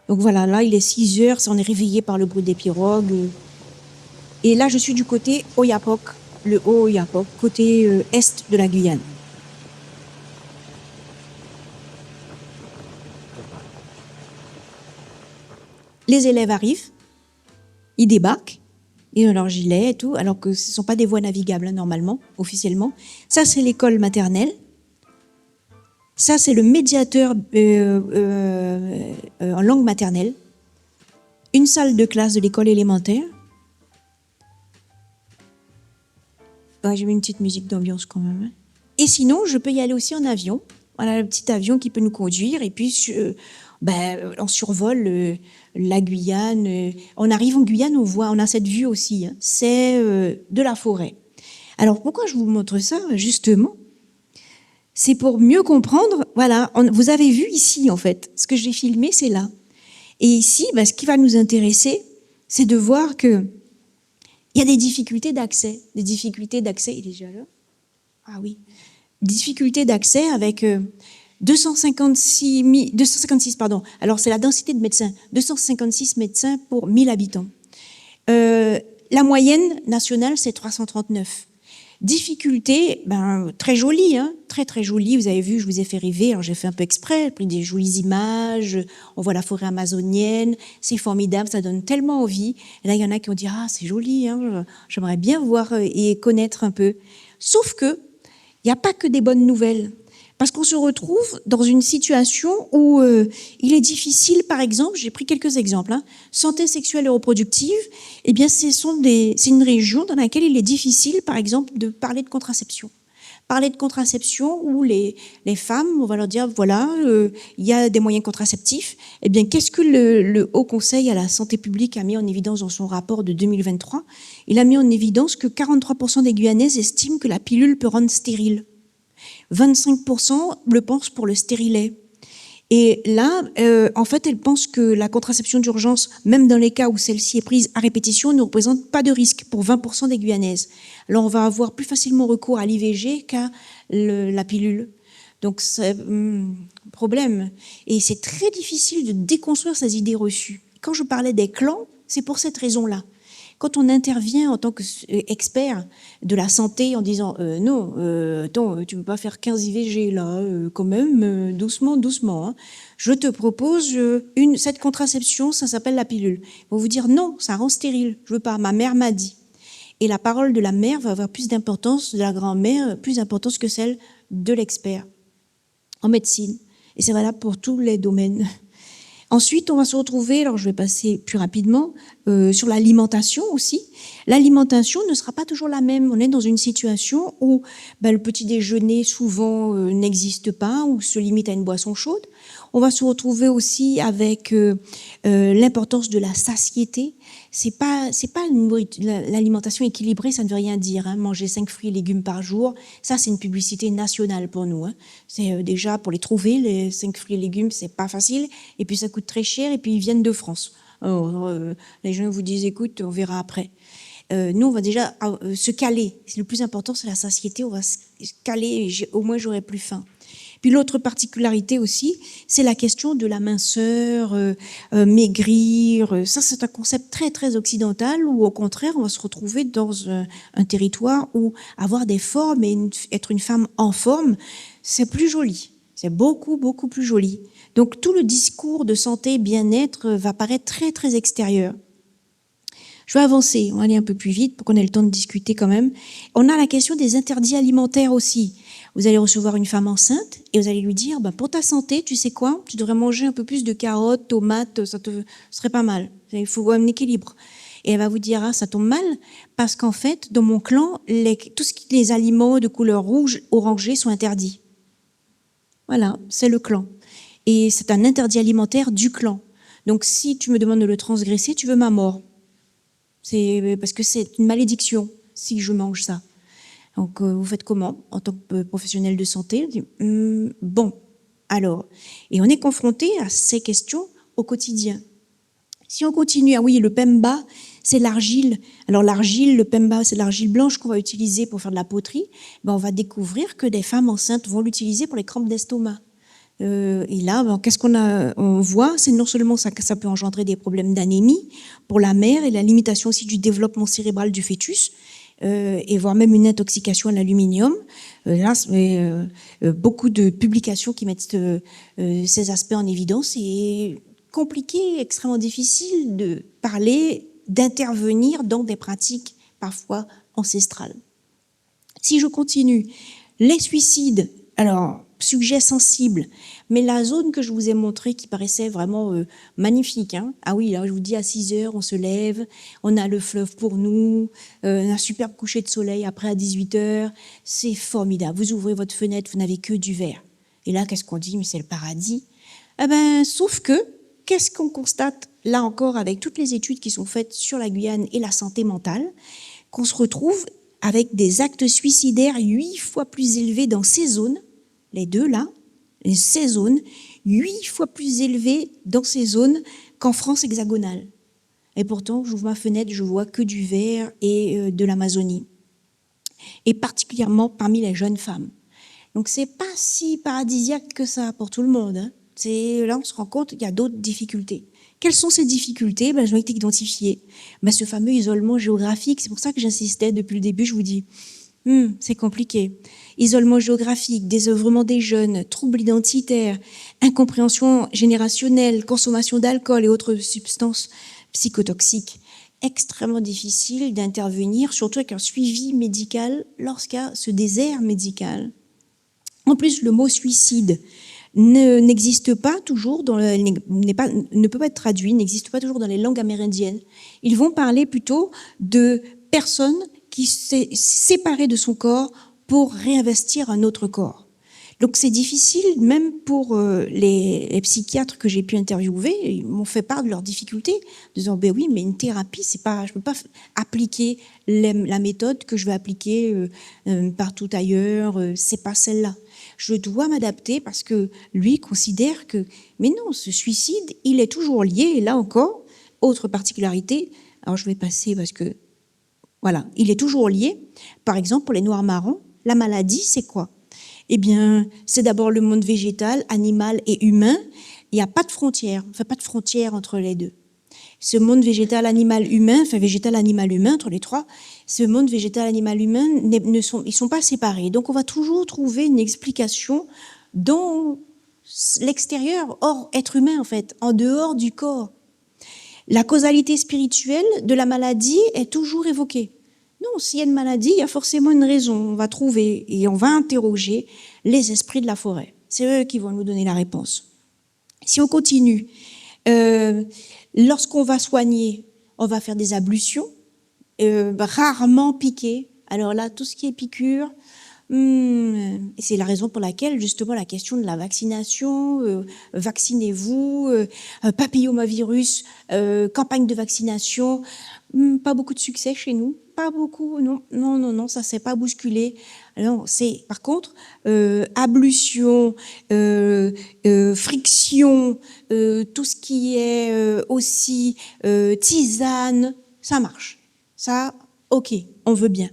Donc voilà, là il est 6 heures, on est réveillé par le bruit des pirogues. Et là je suis du côté Oyapok, le Haut-Oyapok, côté est de la Guyane. Les élèves arrivent, ils débarquent, ils ont leur gilet et tout, alors que ce ne sont pas des voies navigables, hein, normalement, officiellement. Ça, c'est l'école maternelle. Ça, c'est le médiateur en langue maternelle. Une salle de classe de l'école élémentaire. Ouais, j'ai mis une petite musique d'ambiance quand même. Et sinon, je peux y aller aussi en avion. Voilà, le petit avion qui peut nous conduire. Et puis, on survole la Guyane. On arrive en Guyane, on a cette vue aussi. Hein. C'est de la forêt. Alors, pourquoi je vous montre ça, justement? C'est pour mieux comprendre. Voilà, vous avez vu ici, en fait. Ce que j'ai filmé, c'est là. Et ici, ce qui va nous intéresser, c'est de voir que il y a des difficultés d'accès. Des difficultés d'accès, il est déjà là? Ah oui. Difficultés d'accès avec 256, pardon. Alors, c'est la densité de médecins. 256 médecins pour 1000 habitants. La moyenne nationale, c'est 339. Difficulté, très jolie, hein, très très jolie. Vous avez vu, je vous ai fait rêver. Alors j'ai fait un peu exprès, j'ai pris des jolies images. On voit la forêt amazonienne, c'est formidable, ça donne tellement envie. Et là, il y en a qui ont dit c'est joli, hein, j'aimerais bien voir et connaître un peu. Sauf que il n'y a pas que des bonnes nouvelles. Parce qu'on se retrouve dans une situation où il est difficile, par exemple, j'ai pris quelques exemples, hein, santé sexuelle et reproductive, eh bien, c'est une région dans laquelle il est difficile, par exemple, de parler de contraception. Parler de contraception où les femmes, on va leur dire, voilà, il y a des moyens contraceptifs. Eh bien, qu'est-ce que le Haut Conseil à la santé publique a mis en évidence dans son rapport de 2023? Il a mis en évidence que 43% des Guyanaises estiment que la pilule peut rendre stérile. 25% le pensent pour le stérilet. Et là, en fait, elles pensent que la contraception d'urgence, même dans les cas où celle-ci est prise à répétition, ne représente pas de risque pour 20% des Guyanaises. Alors, on va avoir plus facilement recours à l'IVG qu'à la pilule. Donc, c'est un problème. Et c'est très difficile de déconstruire ces idées reçues. Quand je parlais des clans, c'est pour cette raison-là. Quand on intervient en tant qu'expert de la santé en disant non, attends, tu ne peux pas faire 15 IVG là, quand même, doucement, doucement. Hein. Je te propose cette contraception, ça s'appelle la pilule. Ils vont vous dire non, ça rend stérile. Je veux pas. Ma mère m'a dit. Et la parole de la mère va avoir plus d'importance, de la grand-mère, plus d'importance que celle de l'expert en médecine. Et c'est valable pour tous les domaines. Ensuite, on va se retrouver, alors je vais passer plus rapidement, sur l'alimentation aussi. L'alimentation ne sera pas toujours la même. On est dans une situation où le petit déjeuner souvent n'existe pas ou se limite à une boisson chaude. On va se retrouver aussi avec l'importance de la satiété. C'est pas l'alimentation équilibrée, ça ne veut rien dire. Hein. Manger 5 fruits et légumes par jour, ça c'est une publicité nationale pour nous. Hein. C'est déjà pour les trouver, les 5 fruits et légumes, c'est pas facile. Et puis ça coûte très cher et puis ils viennent de France. Alors, les gens vous disent, écoute, on verra après. Nous, on va déjà se caler. Le plus important, c'est la satiété. On va se caler, au moins j'aurai plus faim. Puis l'autre particularité aussi, c'est la question de la minceur, maigrir. Ça, c'est un concept très, très occidental où, au contraire, on va se retrouver dans un territoire où avoir des formes et être une femme en forme, c'est plus joli. C'est beaucoup, beaucoup plus joli. Donc, tout le discours de santé, bien-être va paraître très, très extérieur. Je vais avancer, on va aller un peu plus vite pour qu'on ait le temps de discuter quand même. On a la question des interdits alimentaires aussi. Vous allez recevoir une femme enceinte et vous allez lui dire, pour ta santé, tu sais quoi, tu devrais manger un peu plus de carottes, tomates, ça serait pas mal. Il faut un équilibre. Et elle va vous dire, ça tombe mal, parce qu'en fait, dans mon clan, les aliments de couleur rouge, orangée sont interdits. Voilà, c'est le clan. Et c'est un interdit alimentaire du clan. Donc si tu me demandes de le transgresser, tu veux ma mort. C'est parce que c'est une malédiction si je mange ça. Donc, vous faites comment en tant que professionnel de santé? Bon, alors, et on est confronté à ces questions au quotidien. Si on continue, le pemba, c'est l'argile. Alors l'argile, le pemba, c'est l'argile blanche qu'on va utiliser pour faire de la poterie. On va découvrir que des femmes enceintes vont l'utiliser pour les crampes d'estomac. Et là, qu'est-ce on voit? C'est non seulement ça peut engendrer des problèmes d'anémie pour la mère et la limitation aussi du développement cérébral du fœtus, et voire même une intoxication à l'aluminium. Là, beaucoup de publications qui mettent ces aspects en évidence et compliqué, extrêmement difficile de parler, d'intervenir dans des pratiques parfois ancestrales. Si je continue, les suicides, alors, sujet sensible, mais la zone que je vous ai montrée qui paraissait vraiment magnifique, hein. Ah oui, là, je vous dis, à 6 heures, on se lève, on a le fleuve pour nous, un superbe coucher de soleil après à 18 heures, c'est formidable. Vous ouvrez votre fenêtre, vous n'avez que du vert. Et là, qu'est-ce qu'on dit? Mais c'est le paradis. Eh ben, sauf que, qu'est-ce qu'on constate, là encore, avec toutes les études qui sont faites sur la Guyane et la santé mentale, qu'on se retrouve avec des actes suicidaires 8 fois plus élevés dans ces zones, les deux là, ces zones, 8 fois plus élevés dans ces zones qu'en France hexagonale. Et pourtant, j'ouvre ma fenêtre, je vois que du vert et de l'Amazonie. Et particulièrement parmi les jeunes femmes. Donc c'est pas si paradisiaque que ça pour tout le monde, hein. Là, on se rend compte qu'il y a d'autres difficultés. Quelles sont ces difficultés? Elles ont été identifiées. Ce fameux isolement géographique, c'est pour ça que j'insistais depuis le début, je vous dis, c'est compliqué. Isolement géographique, désœuvrement des jeunes, troubles identitaires, incompréhension générationnelle, consommation d'alcool et autres substances psychotoxiques. Extrêmement difficile d'intervenir, surtout avec un suivi médical lorsqu'il y a ce désert médical. En plus, le mot suicide n'existe pas toujours, ne peut pas être traduit, n'existe pas toujours dans les langues amérindiennes. Ils vont parler plutôt de personnes qui s'est séparée de son corps pour réinvestir un autre corps. Donc c'est difficile, même pour les psychiatres que j'ai pu interviewer, ils m'ont fait part de leurs difficultés, disant ben oui, mais une thérapie, c'est pas, je peux pas appliquer la méthode que je vais appliquer partout ailleurs, c'est pas celle-là. Je dois m'adapter parce que lui considère que, mais non, ce suicide, il est toujours lié, et là encore, autre particularité, alors je vais passer parce que, voilà, il est toujours lié. Par exemple, pour les Noirs marrons, la maladie, c'est quoi? Eh bien, c'est d'abord le monde végétal, animal et humain. Il n'y a pas de frontière, enfin pas de frontière entre les deux. Ce monde végétal, animal, humain, enfin végétal, animal, humain, entre les trois, ce monde végétal, animal, humain, ils sont pas séparés. Donc on va toujours trouver une explication dans l'extérieur, hors être humain en fait, en dehors du corps. La causalité spirituelle de la maladie est toujours évoquée. Non, s'il y a une maladie, il y a forcément une raison. On va trouver et on va interroger les esprits de la forêt. C'est eux qui vont nous donner la réponse. Si on continue, lorsqu'on va soigner, on va faire des ablutions, rarement piquer. Alors là, tout ce qui est piqûre, c'est la raison pour laquelle, justement, la question de la vaccination, vaccinez-vous, papillomavirus, campagne de vaccination, pas beaucoup de succès chez nous. Pas beaucoup, non, ça s'est pas bousculé. Alors, c'est, par contre, ablution, friction, tout ce qui est aussi tisane, ça marche. Ça, ok, on veut bien.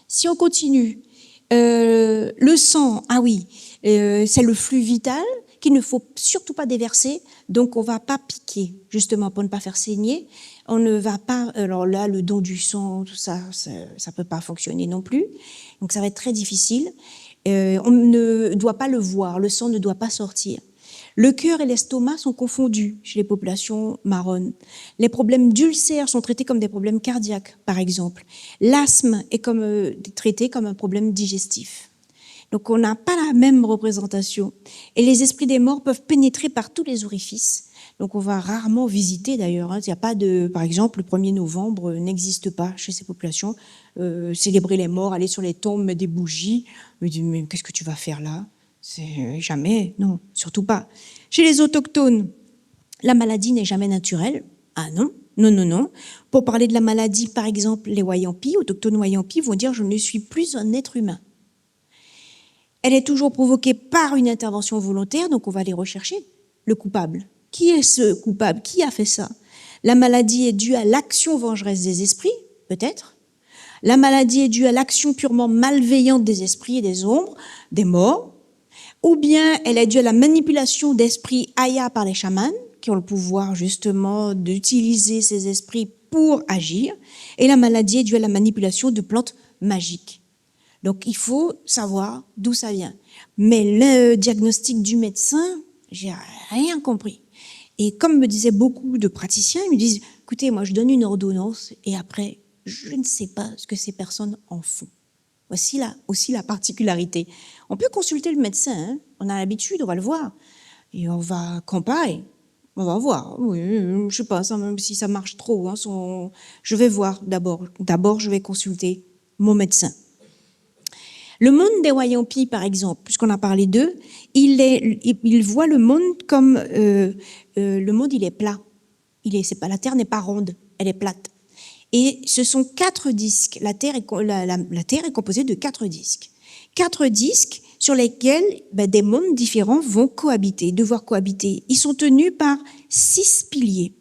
Si on continue, le sang, ah oui, c'est le flux vital qu'il ne faut surtout pas déverser, donc on va pas piquer, justement, pour ne pas faire saigner. On ne va pas, alors là, le don du sang, tout ça, ça peut pas fonctionner non plus. Donc ça va être très difficile. On ne doit pas le voir, le sang ne doit pas sortir. Le cœur et l'estomac sont confondus chez les populations marronnes. Les problèmes d'ulcères sont traités comme des problèmes cardiaques, par exemple. L'asthme est traité comme un problème digestif. Donc on n'a pas la même représentation. Et les esprits des morts peuvent pénétrer par tous les orifices. Donc on va rarement visiter d'ailleurs. Il n'y a pas de, par exemple, le 1er novembre n'existe pas chez ces populations. Célébrer les morts, aller sur les tombes, mettre des bougies. Mais qu'est-ce que tu vas faire là? C'est jamais, non, surtout pas. Chez les autochtones, la maladie n'est jamais naturelle. Ah non, non. Pour parler de la maladie, par exemple, les Wayampis, autochtones Wayampis, vont dire « je ne suis plus un être humain ». Elle est toujours provoquée par une intervention volontaire, donc on va aller rechercher le coupable. Qui est ce coupable? Qui a fait ça? La maladie est due à l'action vengeresse des esprits, peut-être. La maladie est due à l'action purement malveillante des esprits et des ombres, des morts. Ou bien elle est due à la manipulation d'esprits Aya par les chamans, qui ont le pouvoir justement d'utiliser ces esprits pour agir. Et la maladie est due à la manipulation de plantes magiques. Donc il faut savoir d'où ça vient. Mais le diagnostic du médecin, j'ai rien compris. Et comme me disaient beaucoup de praticiens, ils me disent, écoutez, moi je donne une ordonnance et après, je ne sais pas ce que ces personnes en font. Voici aussi la particularité. On peut consulter le médecin, hein, on a l'habitude, on va le voir, et on va comparer. On va voir. Oui, je sais pas, même si ça marche trop. Hein, je vais voir d'abord. D'abord, je vais consulter mon médecin. Le monde des Wayampi, par exemple, puisqu'on a parlé d'eux, il voit le monde comme le monde, il est plat. La Terre n'est pas ronde, elle est plate. Et ce sont 4 disques. La Terre est composée de 4 disques. 4 disques sur lesquels des mondes différents vont devoir cohabiter. Ils sont tenus par 6 piliers.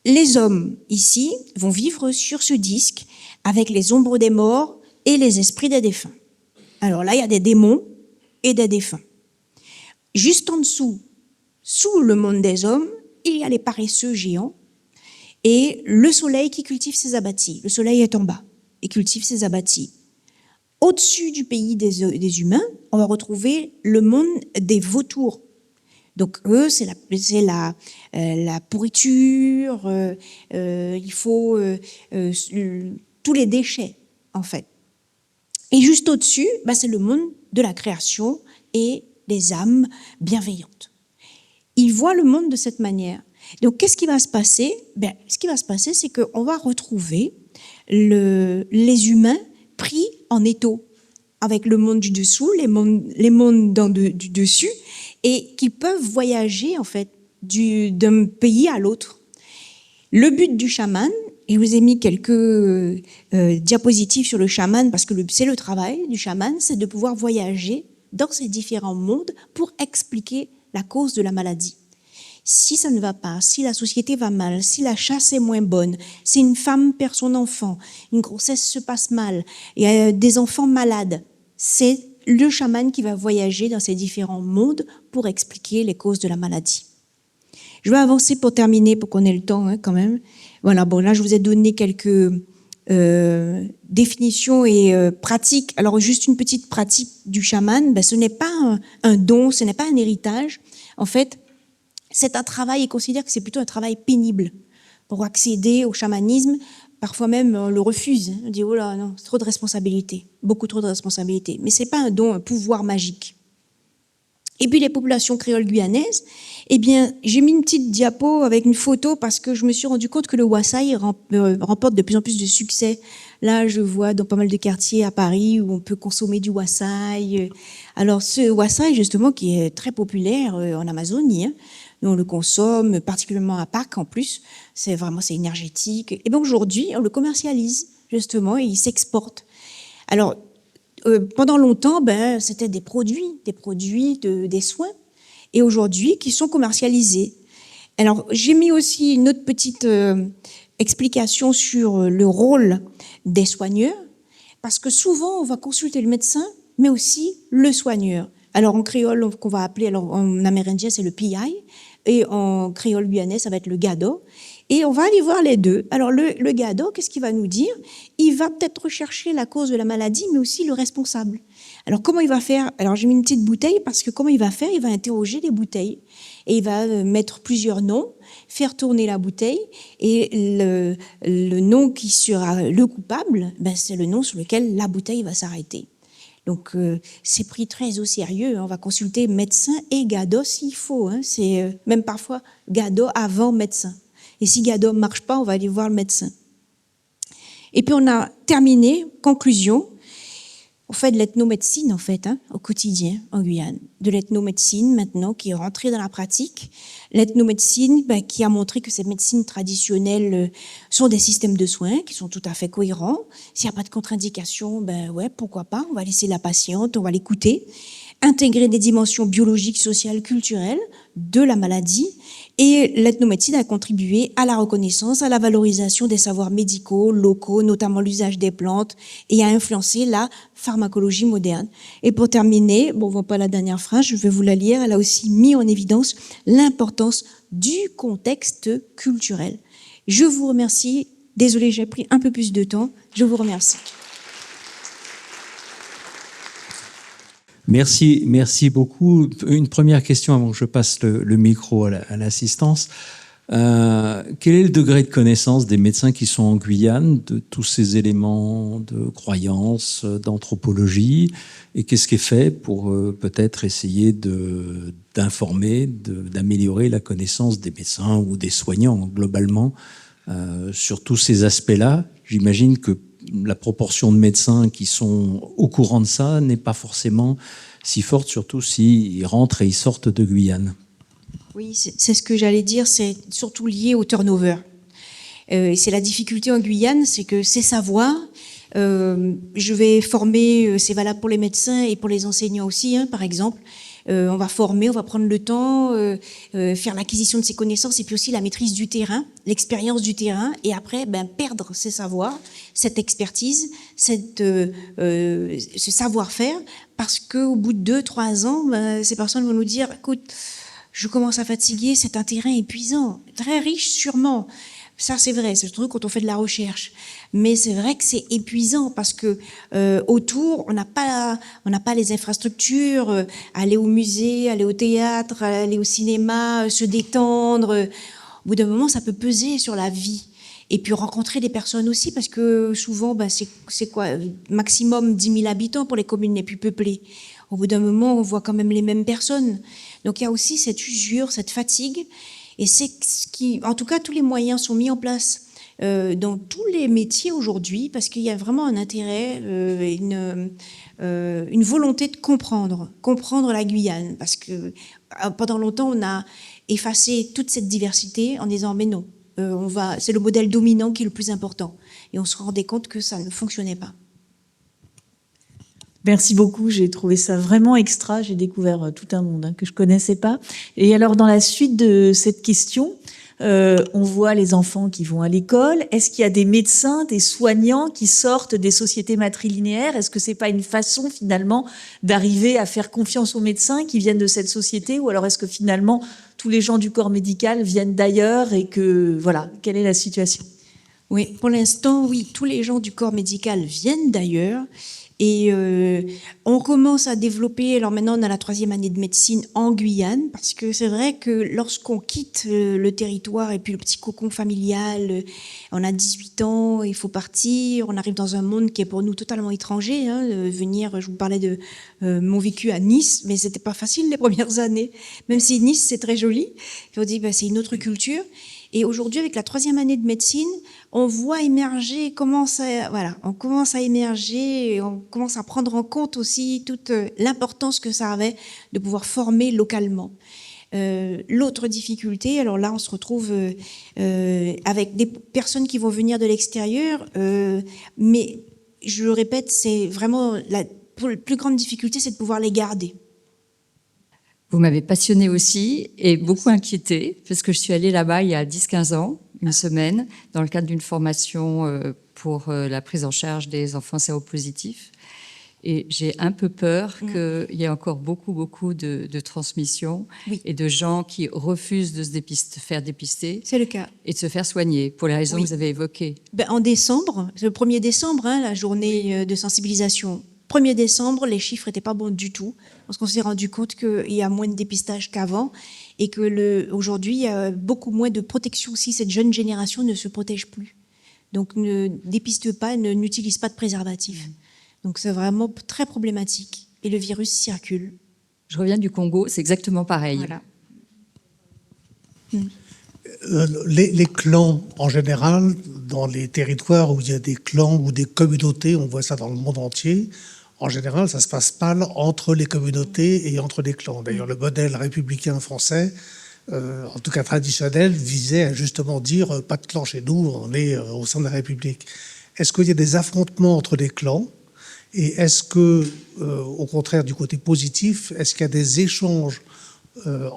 Les hommes, ici, vont vivre sur ce disque avec les ombres des morts et les esprits des défunts. Alors là, il y a des démons et des défunts. Juste en dessous, sous le monde des hommes, il y a les paresseux géants et le soleil qui cultive ses abattis. Le soleil est en bas et cultive ses abattis. Au-dessus du pays des humains, on va retrouver le monde des vautours. Donc eux, c'est la pourriture, il faut tous les déchets, en fait. Et juste au-dessus, c'est le monde de la création et des âmes bienveillantes. Ils voient le monde de cette manière. Donc, qu'est-ce qui va se passer? Ce qui va se passer, c'est qu'on va retrouver les humains pris en étau avec le monde du dessous, les mondes du dessus, et qui peuvent voyager, en fait, d'un pays à l'autre. Le but du chaman, et je vous ai mis quelques diapositives sur le chaman, parce que c'est le travail du chaman, c'est de pouvoir voyager dans ces différents mondes pour expliquer la cause de la maladie. Si ça ne va pas, si la société va mal, si la chasse est moins bonne, si une femme perd son enfant, une grossesse se passe mal, il y a des enfants malades, c'est le chaman qui va voyager dans ces différents mondes pour expliquer les causes de la maladie. Je vais avancer pour terminer, pour qu'on ait le temps quand même. Voilà, bon là je vous ai donné quelques définitions et pratiques. Alors juste une petite pratique du chaman, ce n'est pas un don, ce n'est pas un héritage. En fait, c'est un travail, et considère que c'est plutôt un travail pénible. Pour accéder au chamanisme, parfois même on le refuse. On dit, oh là, non, c'est trop de responsabilités, beaucoup trop de responsabilités. Mais c'est pas un don, un pouvoir magique. Et puis les populations créoles guyanaises, j'ai mis une petite diapo avec une photo parce que je me suis rendu compte que le wassail remporte de plus en plus de succès. Là, je vois dans pas mal de quartiers à Paris où on peut consommer du wassail. Alors ce wassail, justement, qui est très populaire en Amazonie, on le consomme, particulièrement à Pâques en plus, c'est énergétique. Et bien aujourd'hui, on le commercialise, justement, et il s'exporte. Alors, pendant longtemps, c'était des produits, des soins, et aujourd'hui, qui sont commercialisés. Alors, j'ai mis aussi une autre petite explication sur le rôle des soigneurs, parce que souvent, on va consulter le médecin, mais aussi le soigneur. Alors, en créole, qu'on va appeler, alors en amérindien, c'est le PI, et en créole guyanais, ça va être le gado. Et on va aller voir les deux. Alors, le gado, qu'est-ce qu'il va nous dire? Il va peut-être rechercher la cause de la maladie, mais aussi le responsable. Alors, comment il va faire? Alors, j'ai mis une petite bouteille, parce que comment il va faire? Il va interroger les bouteilles. Et il va mettre plusieurs noms, faire tourner la bouteille, et le nom qui sera le coupable, c'est le nom sur lequel la bouteille va s'arrêter. Donc, c'est pris très au sérieux. On va consulter médecin et gado s'il faut. C'est même parfois gado avant médecin. Et si gado ne marche pas, on va aller voir le médecin. Et puis, on a terminé, conclusion. On fait de l'ethnomédecine, en fait, au quotidien, en Guyane. De l'ethnomédecine, maintenant, qui est rentrée dans la pratique. L'ethnomédecine, qui a montré que ces médecines traditionnelles sont des systèmes de soins qui sont tout à fait cohérents. S'il n'y a pas de contre-indication, pourquoi pas. On va laisser la patiente, on va l'écouter. Intégrer des dimensions biologiques, sociales, culturelles de la maladie. Et l'ethnomédecine a contribué à la reconnaissance, à la valorisation des savoirs médicaux, locaux, notamment l'usage des plantes, et a influencé la pharmacologie moderne. Et pour terminer, on ne voit pas la dernière phrase, je vais vous la lire, elle a aussi mis en évidence l'importance du contexte culturel. Je vous remercie. Désolée, j'ai pris un peu plus de temps. Je vous remercie. Merci beaucoup. Une première question avant que je passe le micro à l'assistance. Quel est le degré de connaissance des médecins qui sont en Guyane de tous ces éléments de croyance, d'anthropologie, et qu'est-ce qui est fait pour peut-être essayer d'informer, d'améliorer la connaissance des médecins ou des soignants globalement sur tous ces aspects-là? J'imagine que la proportion de médecins qui sont au courant de ça n'est pas forcément si forte, surtout s'ils rentrent et ils sortent de Guyane. Oui, c'est ce que j'allais dire, c'est surtout lié au turnover. C'est la difficulté en Guyane, c'est que ces savoirs, je vais former, c'est valable pour les médecins et pour les enseignants aussi, hein, par exemple. On va former, on va prendre le temps, faire l'acquisition de ces connaissances et puis aussi la maîtrise du terrain, l'expérience du terrain, et après perdre ces savoirs, cette expertise, ce savoir-faire, parce qu'au bout de 2-3 ans, ces personnes vont nous dire, écoute, je commence à fatiguer, c'est un terrain épuisant, très riche sûrement. Ça, c'est vrai, c'est surtout quand on fait de la recherche. Mais c'est vrai que c'est épuisant parce que autour, on n'a pas les infrastructures, aller au musée, aller au théâtre, aller au cinéma, se détendre. Au bout d'un moment, ça peut peser sur la vie. Et puis rencontrer des personnes aussi, parce que souvent, c'est quoi, maximum 10 000 habitants pour les communes les plus peuplées. Au bout d'un moment, on voit quand même les mêmes personnes. Donc il y a aussi cette usure, cette fatigue. Et c'est ce qui, en tout cas, tous les moyens sont mis en place dans tous les métiers aujourd'hui, parce qu'il y a vraiment un intérêt, une volonté de comprendre la Guyane, parce que pendant longtemps, on a effacé toute cette diversité en disant mais non, c'est le modèle dominant qui est le plus important. Et on se rendait compte que ça ne fonctionnait pas. Merci beaucoup, j'ai trouvé ça vraiment extra, j'ai découvert tout un monde que je connaissais pas. Et alors dans la suite de cette question, on voit les enfants qui vont à l'école. Est-ce qu'il y a des médecins, des soignants qui sortent des sociétés matrilinéaires? Est-ce que c'est pas une façon finalement d'arriver à faire confiance aux médecins qui viennent de cette société? Ou alors est-ce que finalement tous les gens du corps médical viennent d'ailleurs et que voilà, quelle est la situation? Oui, pour l'instant, oui, tous les gens du corps médical viennent d'ailleurs. Et on commence à développer, alors maintenant on a la 3e année de médecine en Guyane, parce que c'est vrai que lorsqu'on quitte le territoire et puis le petit cocon familial, on a 18 ans, il faut partir, on arrive dans un monde qui est pour nous totalement étranger, hein, venir, je vous parlais de mon vécu à Nice, mais c'était pas facile les premières années, même si Nice c'est très joli, puis on dit c'est une autre culture. Et aujourd'hui, avec la 3e année de médecine, on voit émerger, on commence à émerger, et on commence à prendre en compte aussi toute l'importance que ça avait de pouvoir former localement. L'autre difficulté, alors là, on se retrouve avec des personnes qui vont venir de l'extérieur, mais je le répète, c'est vraiment la plus grande difficulté, c'est de pouvoir les garder. Vous m'avez passionnée aussi et beaucoup inquiétée, parce que je suis allée là-bas il y a 10-15 ans, une semaine, dans le cadre d'une formation pour la prise en charge des enfants séropositifs. Et j'ai un peu peur qu'il y ait encore beaucoup de transmission et de gens qui refusent de se faire dépister. C'est le cas. Et de se faire soigner, pour les raisons que vous avez évoquées. En décembre, le 1er décembre, la journée de sensibilisation, 1er décembre, les chiffres n'étaient pas bons du tout, parce qu'on s'est rendu compte qu'il y a moins de dépistage qu'avant et que aujourd'hui, il y a beaucoup moins de protection aussi. Cette jeune génération ne se protège plus. Donc, ne dépiste pas, n'utilise pas de préservatif. Donc, c'est vraiment très problématique. Et le virus circule. Je reviens du Congo, c'est exactement pareil. Voilà. Les clans, en général, dans les territoires où il y a des clans ou des communautés, on voit ça dans le monde entier, en général, ça se passe mal entre les communautés et entre les clans. D'ailleurs, le modèle républicain français, en tout cas traditionnel, visait à justement dire pas de clan chez nous, on est au sein de la République. Est-ce qu'il y a des affrontements entre les clans? Et est-ce que, au contraire du côté positif, est-ce qu'il y a des échanges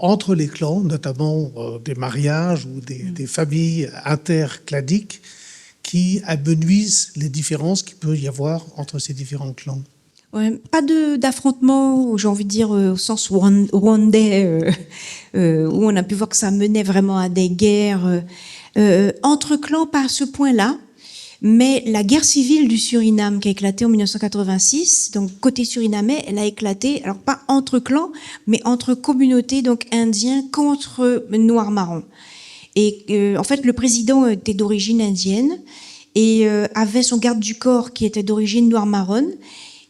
entre les clans, notamment des mariages ou des familles intercladiques qui amenuisent les différences qu'il peut y avoir entre ces différents clans? Ouais, pas d'affrontement, j'ai envie de dire au sens rwandais, où on a pu voir que ça menait vraiment à des guerres entre clans, pas à ce point-là. Mais la guerre civile du Suriname qui a éclaté en 1986, donc côté surinamais, elle a éclaté, alors pas entre clans, mais entre communautés donc indiens contre noirs marrons. Et en fait, le président était d'origine indienne et avait son garde du corps qui était d'origine noire marronne.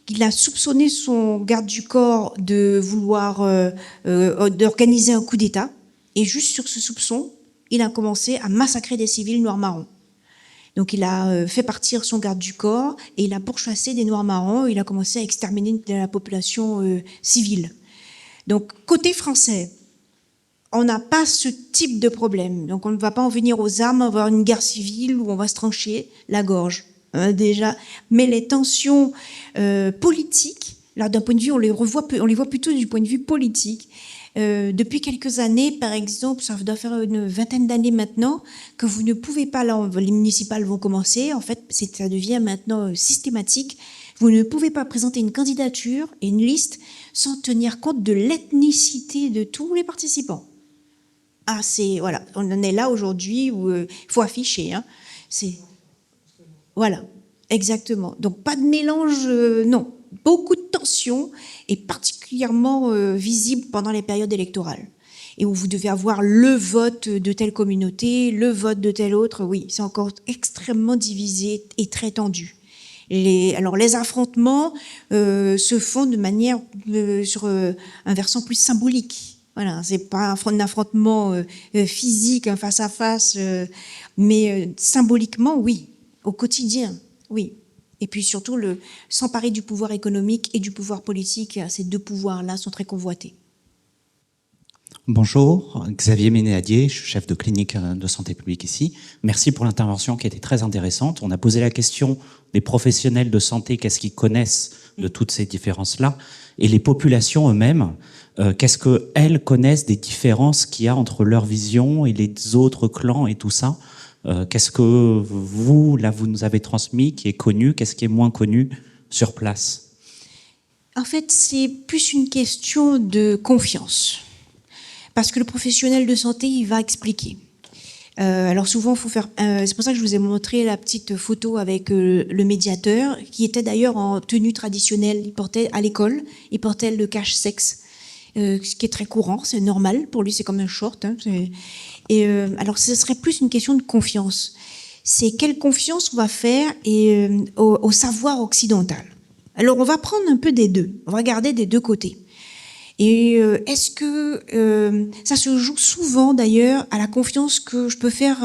Il a soupçonné son garde du corps de vouloir d'organiser un coup d'État. Et juste sur ce soupçon, il a commencé à massacrer des civils noirs marrons. Donc il a fait partir son garde du corps et il a pourchassé des noirs marrons. Il a commencé à exterminer la population civile. Donc côté français, on n'a pas ce type de problème. Donc on ne va pas en venir aux armes, avoir une guerre civile où on va se trancher la gorge. Déjà, mais les tensions politiques, là d'un point de vue, on les voit plutôt du point de vue politique. Depuis quelques années, par exemple, ça doit faire une vingtaine d'années maintenant, que vous ne pouvez pas, là, les municipales vont commencer, en fait, ça devient maintenant systématique. Vous ne pouvez pas présenter une candidature et une liste sans tenir compte de l'ethnicité de tous les participants. Ah, voilà, on en est là aujourd'hui où il faut afficher, hein. Voilà, exactement. Donc pas de mélange, non. Beaucoup de tensions et particulièrement visible pendant les périodes électorales. Et où vous devez avoir le vote de telle communauté, le vote de telle autre, oui, c'est encore extrêmement divisé et très tendu. Alors les affrontements se font de manière sur un versant plus symbolique. Voilà, c'est pas un affrontement physique, un face à face, mais symboliquement, oui. Au quotidien, oui. Et puis surtout, s'emparer du pouvoir économique et du pouvoir politique, ces deux pouvoirs-là sont très convoités. Bonjour, Xavier Ménéadier, je suis chef de clinique de santé publique ici. Merci pour l'intervention qui était très intéressante. On a posé la question des professionnels de santé, qu'est-ce qu'ils connaissent de toutes ces différences-là, et les populations eux-mêmes, qu'est-ce qu'elles connaissent des différences qu'il y a entre leur vision et les autres clans et tout ça. Qu'est-ce que vous nous avez transmis, qui est connu, qu'est-ce qui est moins connu sur place? En fait, c'est plus une question de confiance. Parce que le professionnel de santé, il va expliquer. Alors souvent, il faut faire... c'est pour ça que je vous ai montré la petite photo avec le médiateur, qui était d'ailleurs en tenue traditionnelle. Il portait à l'école, il portait le cache-sexe, ce qui est très courant, c'est normal. Pour lui, c'est comme un short. Hein, alors, ce serait plus une question de confiance. C'est quelle confiance on va faire au savoir occidental. Alors, on va prendre un peu des deux. On va regarder des deux côtés. Et est-ce que ça se joue souvent d'ailleurs à la confiance que je peux faire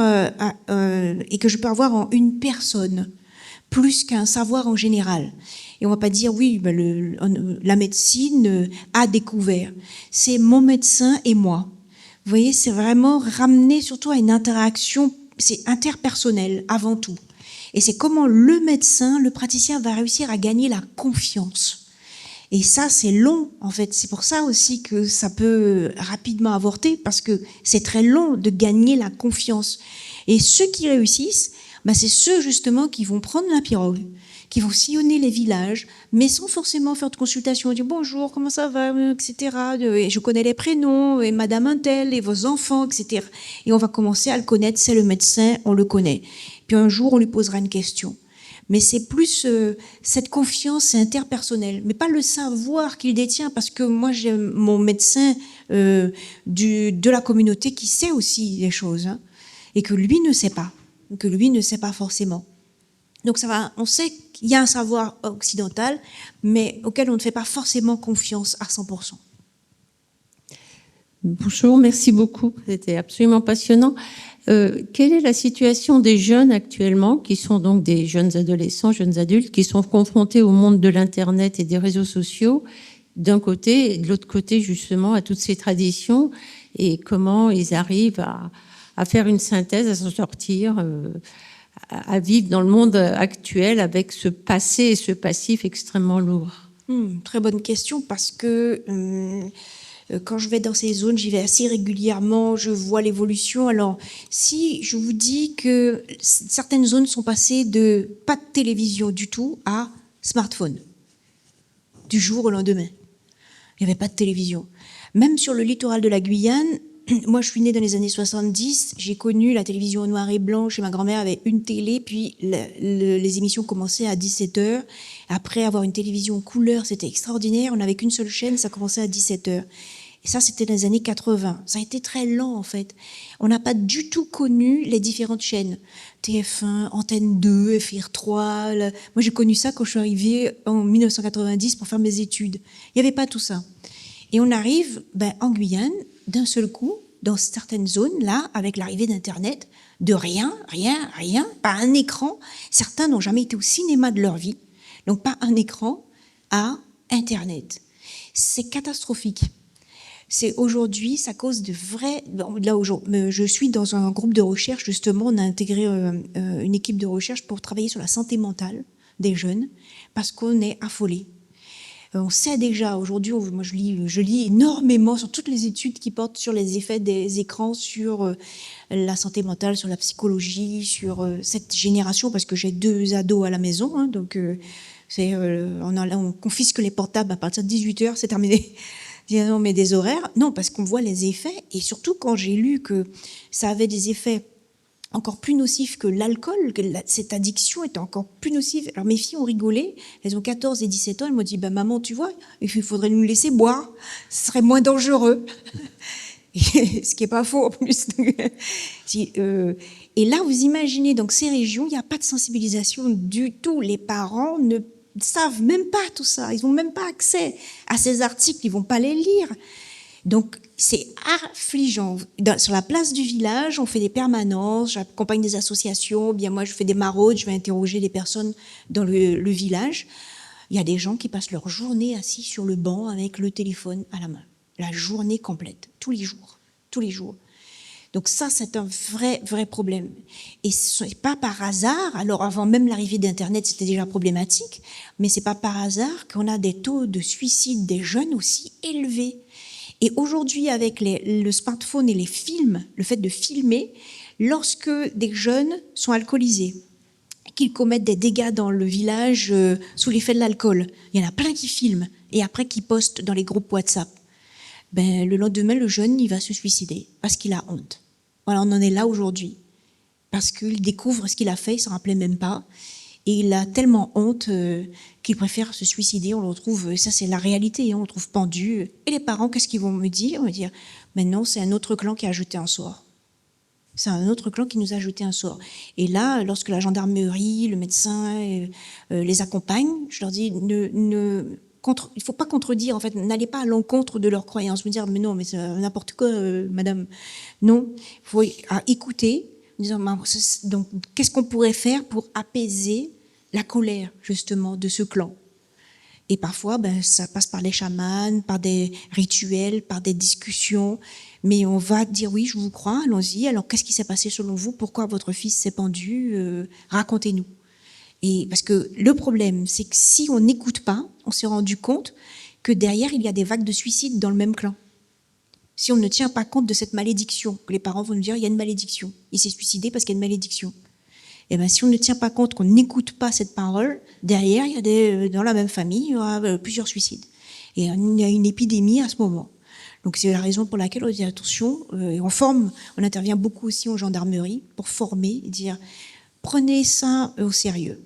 et que je peux avoir en une personne, plus qu'un savoir en général. Et on va pas dire oui, ben la médecine a découvert. C'est mon médecin et moi. Vous voyez, c'est vraiment ramener surtout à une interaction, c'est interpersonnel avant tout. Et c'est comment le médecin, le praticien va réussir à gagner la confiance. Et ça, c'est long, en fait. C'est pour ça aussi que ça peut rapidement avorter, parce que c'est très long de gagner la confiance. Et ceux qui réussissent, ben c'est ceux justement qui vont prendre la pirogue, qui vont sillonner les villages, mais sans forcément faire de consultation, dire bonjour, comment ça va, etc. Et je connais les prénoms, et madame untel, et vos enfants, etc. Et on va commencer à le connaître, c'est le médecin, on le connaît. Puis un jour, on lui posera une question. Mais c'est plus cette confiance interpersonnelle, mais pas le savoir qu'il détient, parce que moi, j'ai mon médecin de la communauté qui sait aussi les choses, hein, et que lui ne sait pas forcément. Donc on sait qu'il y a un savoir occidental, mais auquel on ne fait pas forcément confiance à 100%. Bonjour, merci beaucoup, c'était absolument passionnant. Quelle est la situation des jeunes actuellement, qui sont donc des jeunes adolescents, jeunes adultes, qui sont confrontés au monde de l'Internet et des réseaux sociaux, d'un côté, et de l'autre côté, justement, à toutes ces traditions, et comment ils arrivent à faire une synthèse, à s'en sortir, à vivre dans le monde actuel avec ce passé et ce passif extrêmement lourd? Très bonne question, parce que quand je vais dans ces zones, j'y vais assez régulièrement, je vois l'évolution. Alors, si je vous dis que certaines zones sont passées de pas de télévision du tout à smartphone, du jour au lendemain. Il n'y avait pas de télévision. Même sur le littoral de la Guyane, moi, je suis née dans les années 70. J'ai connu la télévision en noir et blanc. Chez ma grand-mère avait une télé, puis les émissions commençaient à 17h. Après, avoir une télévision en couleur, c'était extraordinaire. On n'avait qu'une seule chaîne, ça commençait à 17h. Et ça, c'était dans les années 80. Ça a été très lent, en fait. On n'a pas du tout connu les différentes chaînes. TF1, Antenne 2, FR3. Moi, j'ai connu ça quand je suis arrivée en 1990 pour faire mes études. Il n'y avait pas tout ça. Et on arrive en Guyane, d'un seul coup, dans certaines zones, là, avec l'arrivée d'Internet, de rien, pas un écran. Certains n'ont jamais été au cinéma de leur vie. Donc, pas un écran à Internet. C'est catastrophique. C'est aujourd'hui, ça cause de vrais... Là, je suis dans un groupe de recherche, justement, on a intégré une équipe de recherche pour travailler sur la santé mentale des jeunes, parce qu'on est affolés. On sait déjà, aujourd'hui, moi je lis énormément sur toutes les études qui portent sur les effets des écrans, sur la santé mentale, sur la psychologie, sur cette génération, parce que j'ai 2 ados à la maison, hein, donc on confisque les portables à partir de 18h, c'est terminé. Non, mais des horaires, non, parce qu'on voit les effets, et surtout quand j'ai lu que ça avait des effets encore plus nocifs que l'alcool, que cette addiction était encore plus nocive. Alors mes filles ont rigolé, elles ont 14 et 17 ans, elles m'ont dit, maman, tu vois, il faudrait nous laisser boire, ce serait moins dangereux. Ce qui n'est pas faux en plus. Et là, vous imaginez, donc ces régions, il n'y a pas de sensibilisation du tout. Les parents ne savent même pas tout ça. Ils n'ont même pas accès à ces articles. Ils ne vont pas les lire. Donc, c'est affligeant. Sur la place du village, on fait des permanences, j'accompagne des associations, bien moi, je fais des maraudes, je vais interroger des personnes dans le village. Il y a des gens qui passent leur journée assis sur le banc avec le téléphone à la main. La journée complète, tous les jours. Donc ça, c'est un vrai problème. Et ce n'est pas par hasard, alors avant même l'arrivée d'Internet, c'était déjà problématique, mais c'est pas par hasard qu'on a des taux de suicide des jeunes aussi élevés. Et aujourd'hui, avec le smartphone et les films, le fait de filmer, lorsque des jeunes sont alcoolisés, qu'ils commettent des dégâts dans le village sous l'effet de l'alcool, il y en a plein qui filment, et après qui postent dans les groupes WhatsApp. Le lendemain, le jeune, il va se suicider parce qu'il a honte. Voilà, on en est là aujourd'hui. Parce qu'il découvre ce qu'il a fait, il ne s'en rappelait même pas. Et il a tellement honte qu'il préfère se suicider. On le retrouve, ça c'est la réalité, on le trouve pendu. Et les parents, qu'est-ce qu'ils vont me dire? On va dire, mais non, c'est un autre clan qui a jeté un sort. C'est un autre clan qui nous a jeté un sort. Et là, lorsque la gendarmerie, le médecin les accompagne, je leur dis, il ne faut pas contredire, en fait, n'allez pas à l'encontre de leurs croyances. Me dire, mais non, mais c'est n'importe quoi, madame. Non, il faut écouter, en disant, donc, qu'est-ce qu'on pourrait faire pour apaiser la colère, justement, de ce clan? Et parfois, ça passe par les chamans, par des rituels, par des discussions. Mais on va dire, oui, je vous crois, allons-y. Alors, qu'est-ce qui s'est passé selon vous? Pourquoi votre fils s'est pendu? Racontez-nous. Et parce que le problème, c'est que si on n'écoute pas, on s'est rendu compte que derrière, il y a des vagues de suicides dans le même clan. Si on ne tient pas compte de cette malédiction, que les parents vont nous dire, il y a une malédiction. Il s'est suicidé parce qu'il y a une malédiction. Et si on ne tient pas compte, qu'on n'écoute pas cette parole, derrière, il y a dans la même famille, il y aura plusieurs suicides. Et il y a une épidémie à ce moment. Donc c'est la raison pour laquelle on dit attention, et on intervient beaucoup aussi en gendarmerie pour former et dire, prenez ça au sérieux.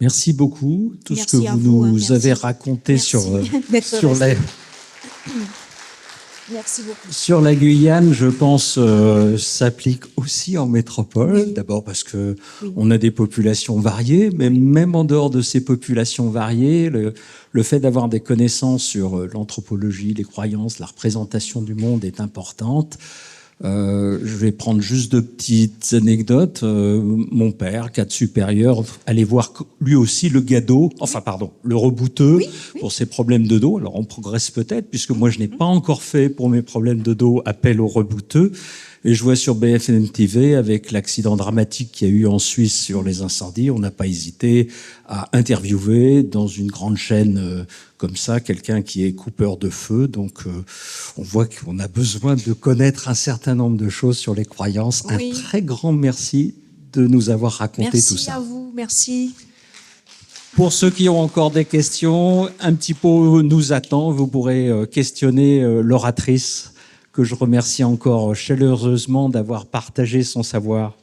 Merci beaucoup. Tout Merci ce que vous nous avez raconté sur la Guyane, je pense, s'applique aussi en métropole. Oui. D'abord parce que on a des populations variées, mais même en dehors de ces populations variées, le fait d'avoir des connaissances sur l'anthropologie, les croyances, la représentation du monde est importante. Je vais prendre juste 2 petites anecdotes. Mon père, cadre supérieur, allait voir lui aussi le le rebouteux pour ses problèmes de dos. Alors on progresse peut-être, puisque moi je n'ai pas encore fait pour mes problèmes de dos appel au rebouteux. Et je vois sur BFM TV, avec l'accident dramatique qu'il y a eu en Suisse sur les incendies, on n'a pas hésité à interviewer dans une grande chaîne comme ça, quelqu'un qui est coupeur de feu. Donc on voit qu'on a besoin de connaître un certain nombre de choses sur les croyances. Oui. Un très grand merci de nous avoir raconté tout ça. Merci à vous, merci. Pour ceux qui ont encore des questions, un petit pot nous attend. Vous pourrez questionner l'oratrice que je remercie encore chaleureusement d'avoir partagé son savoir.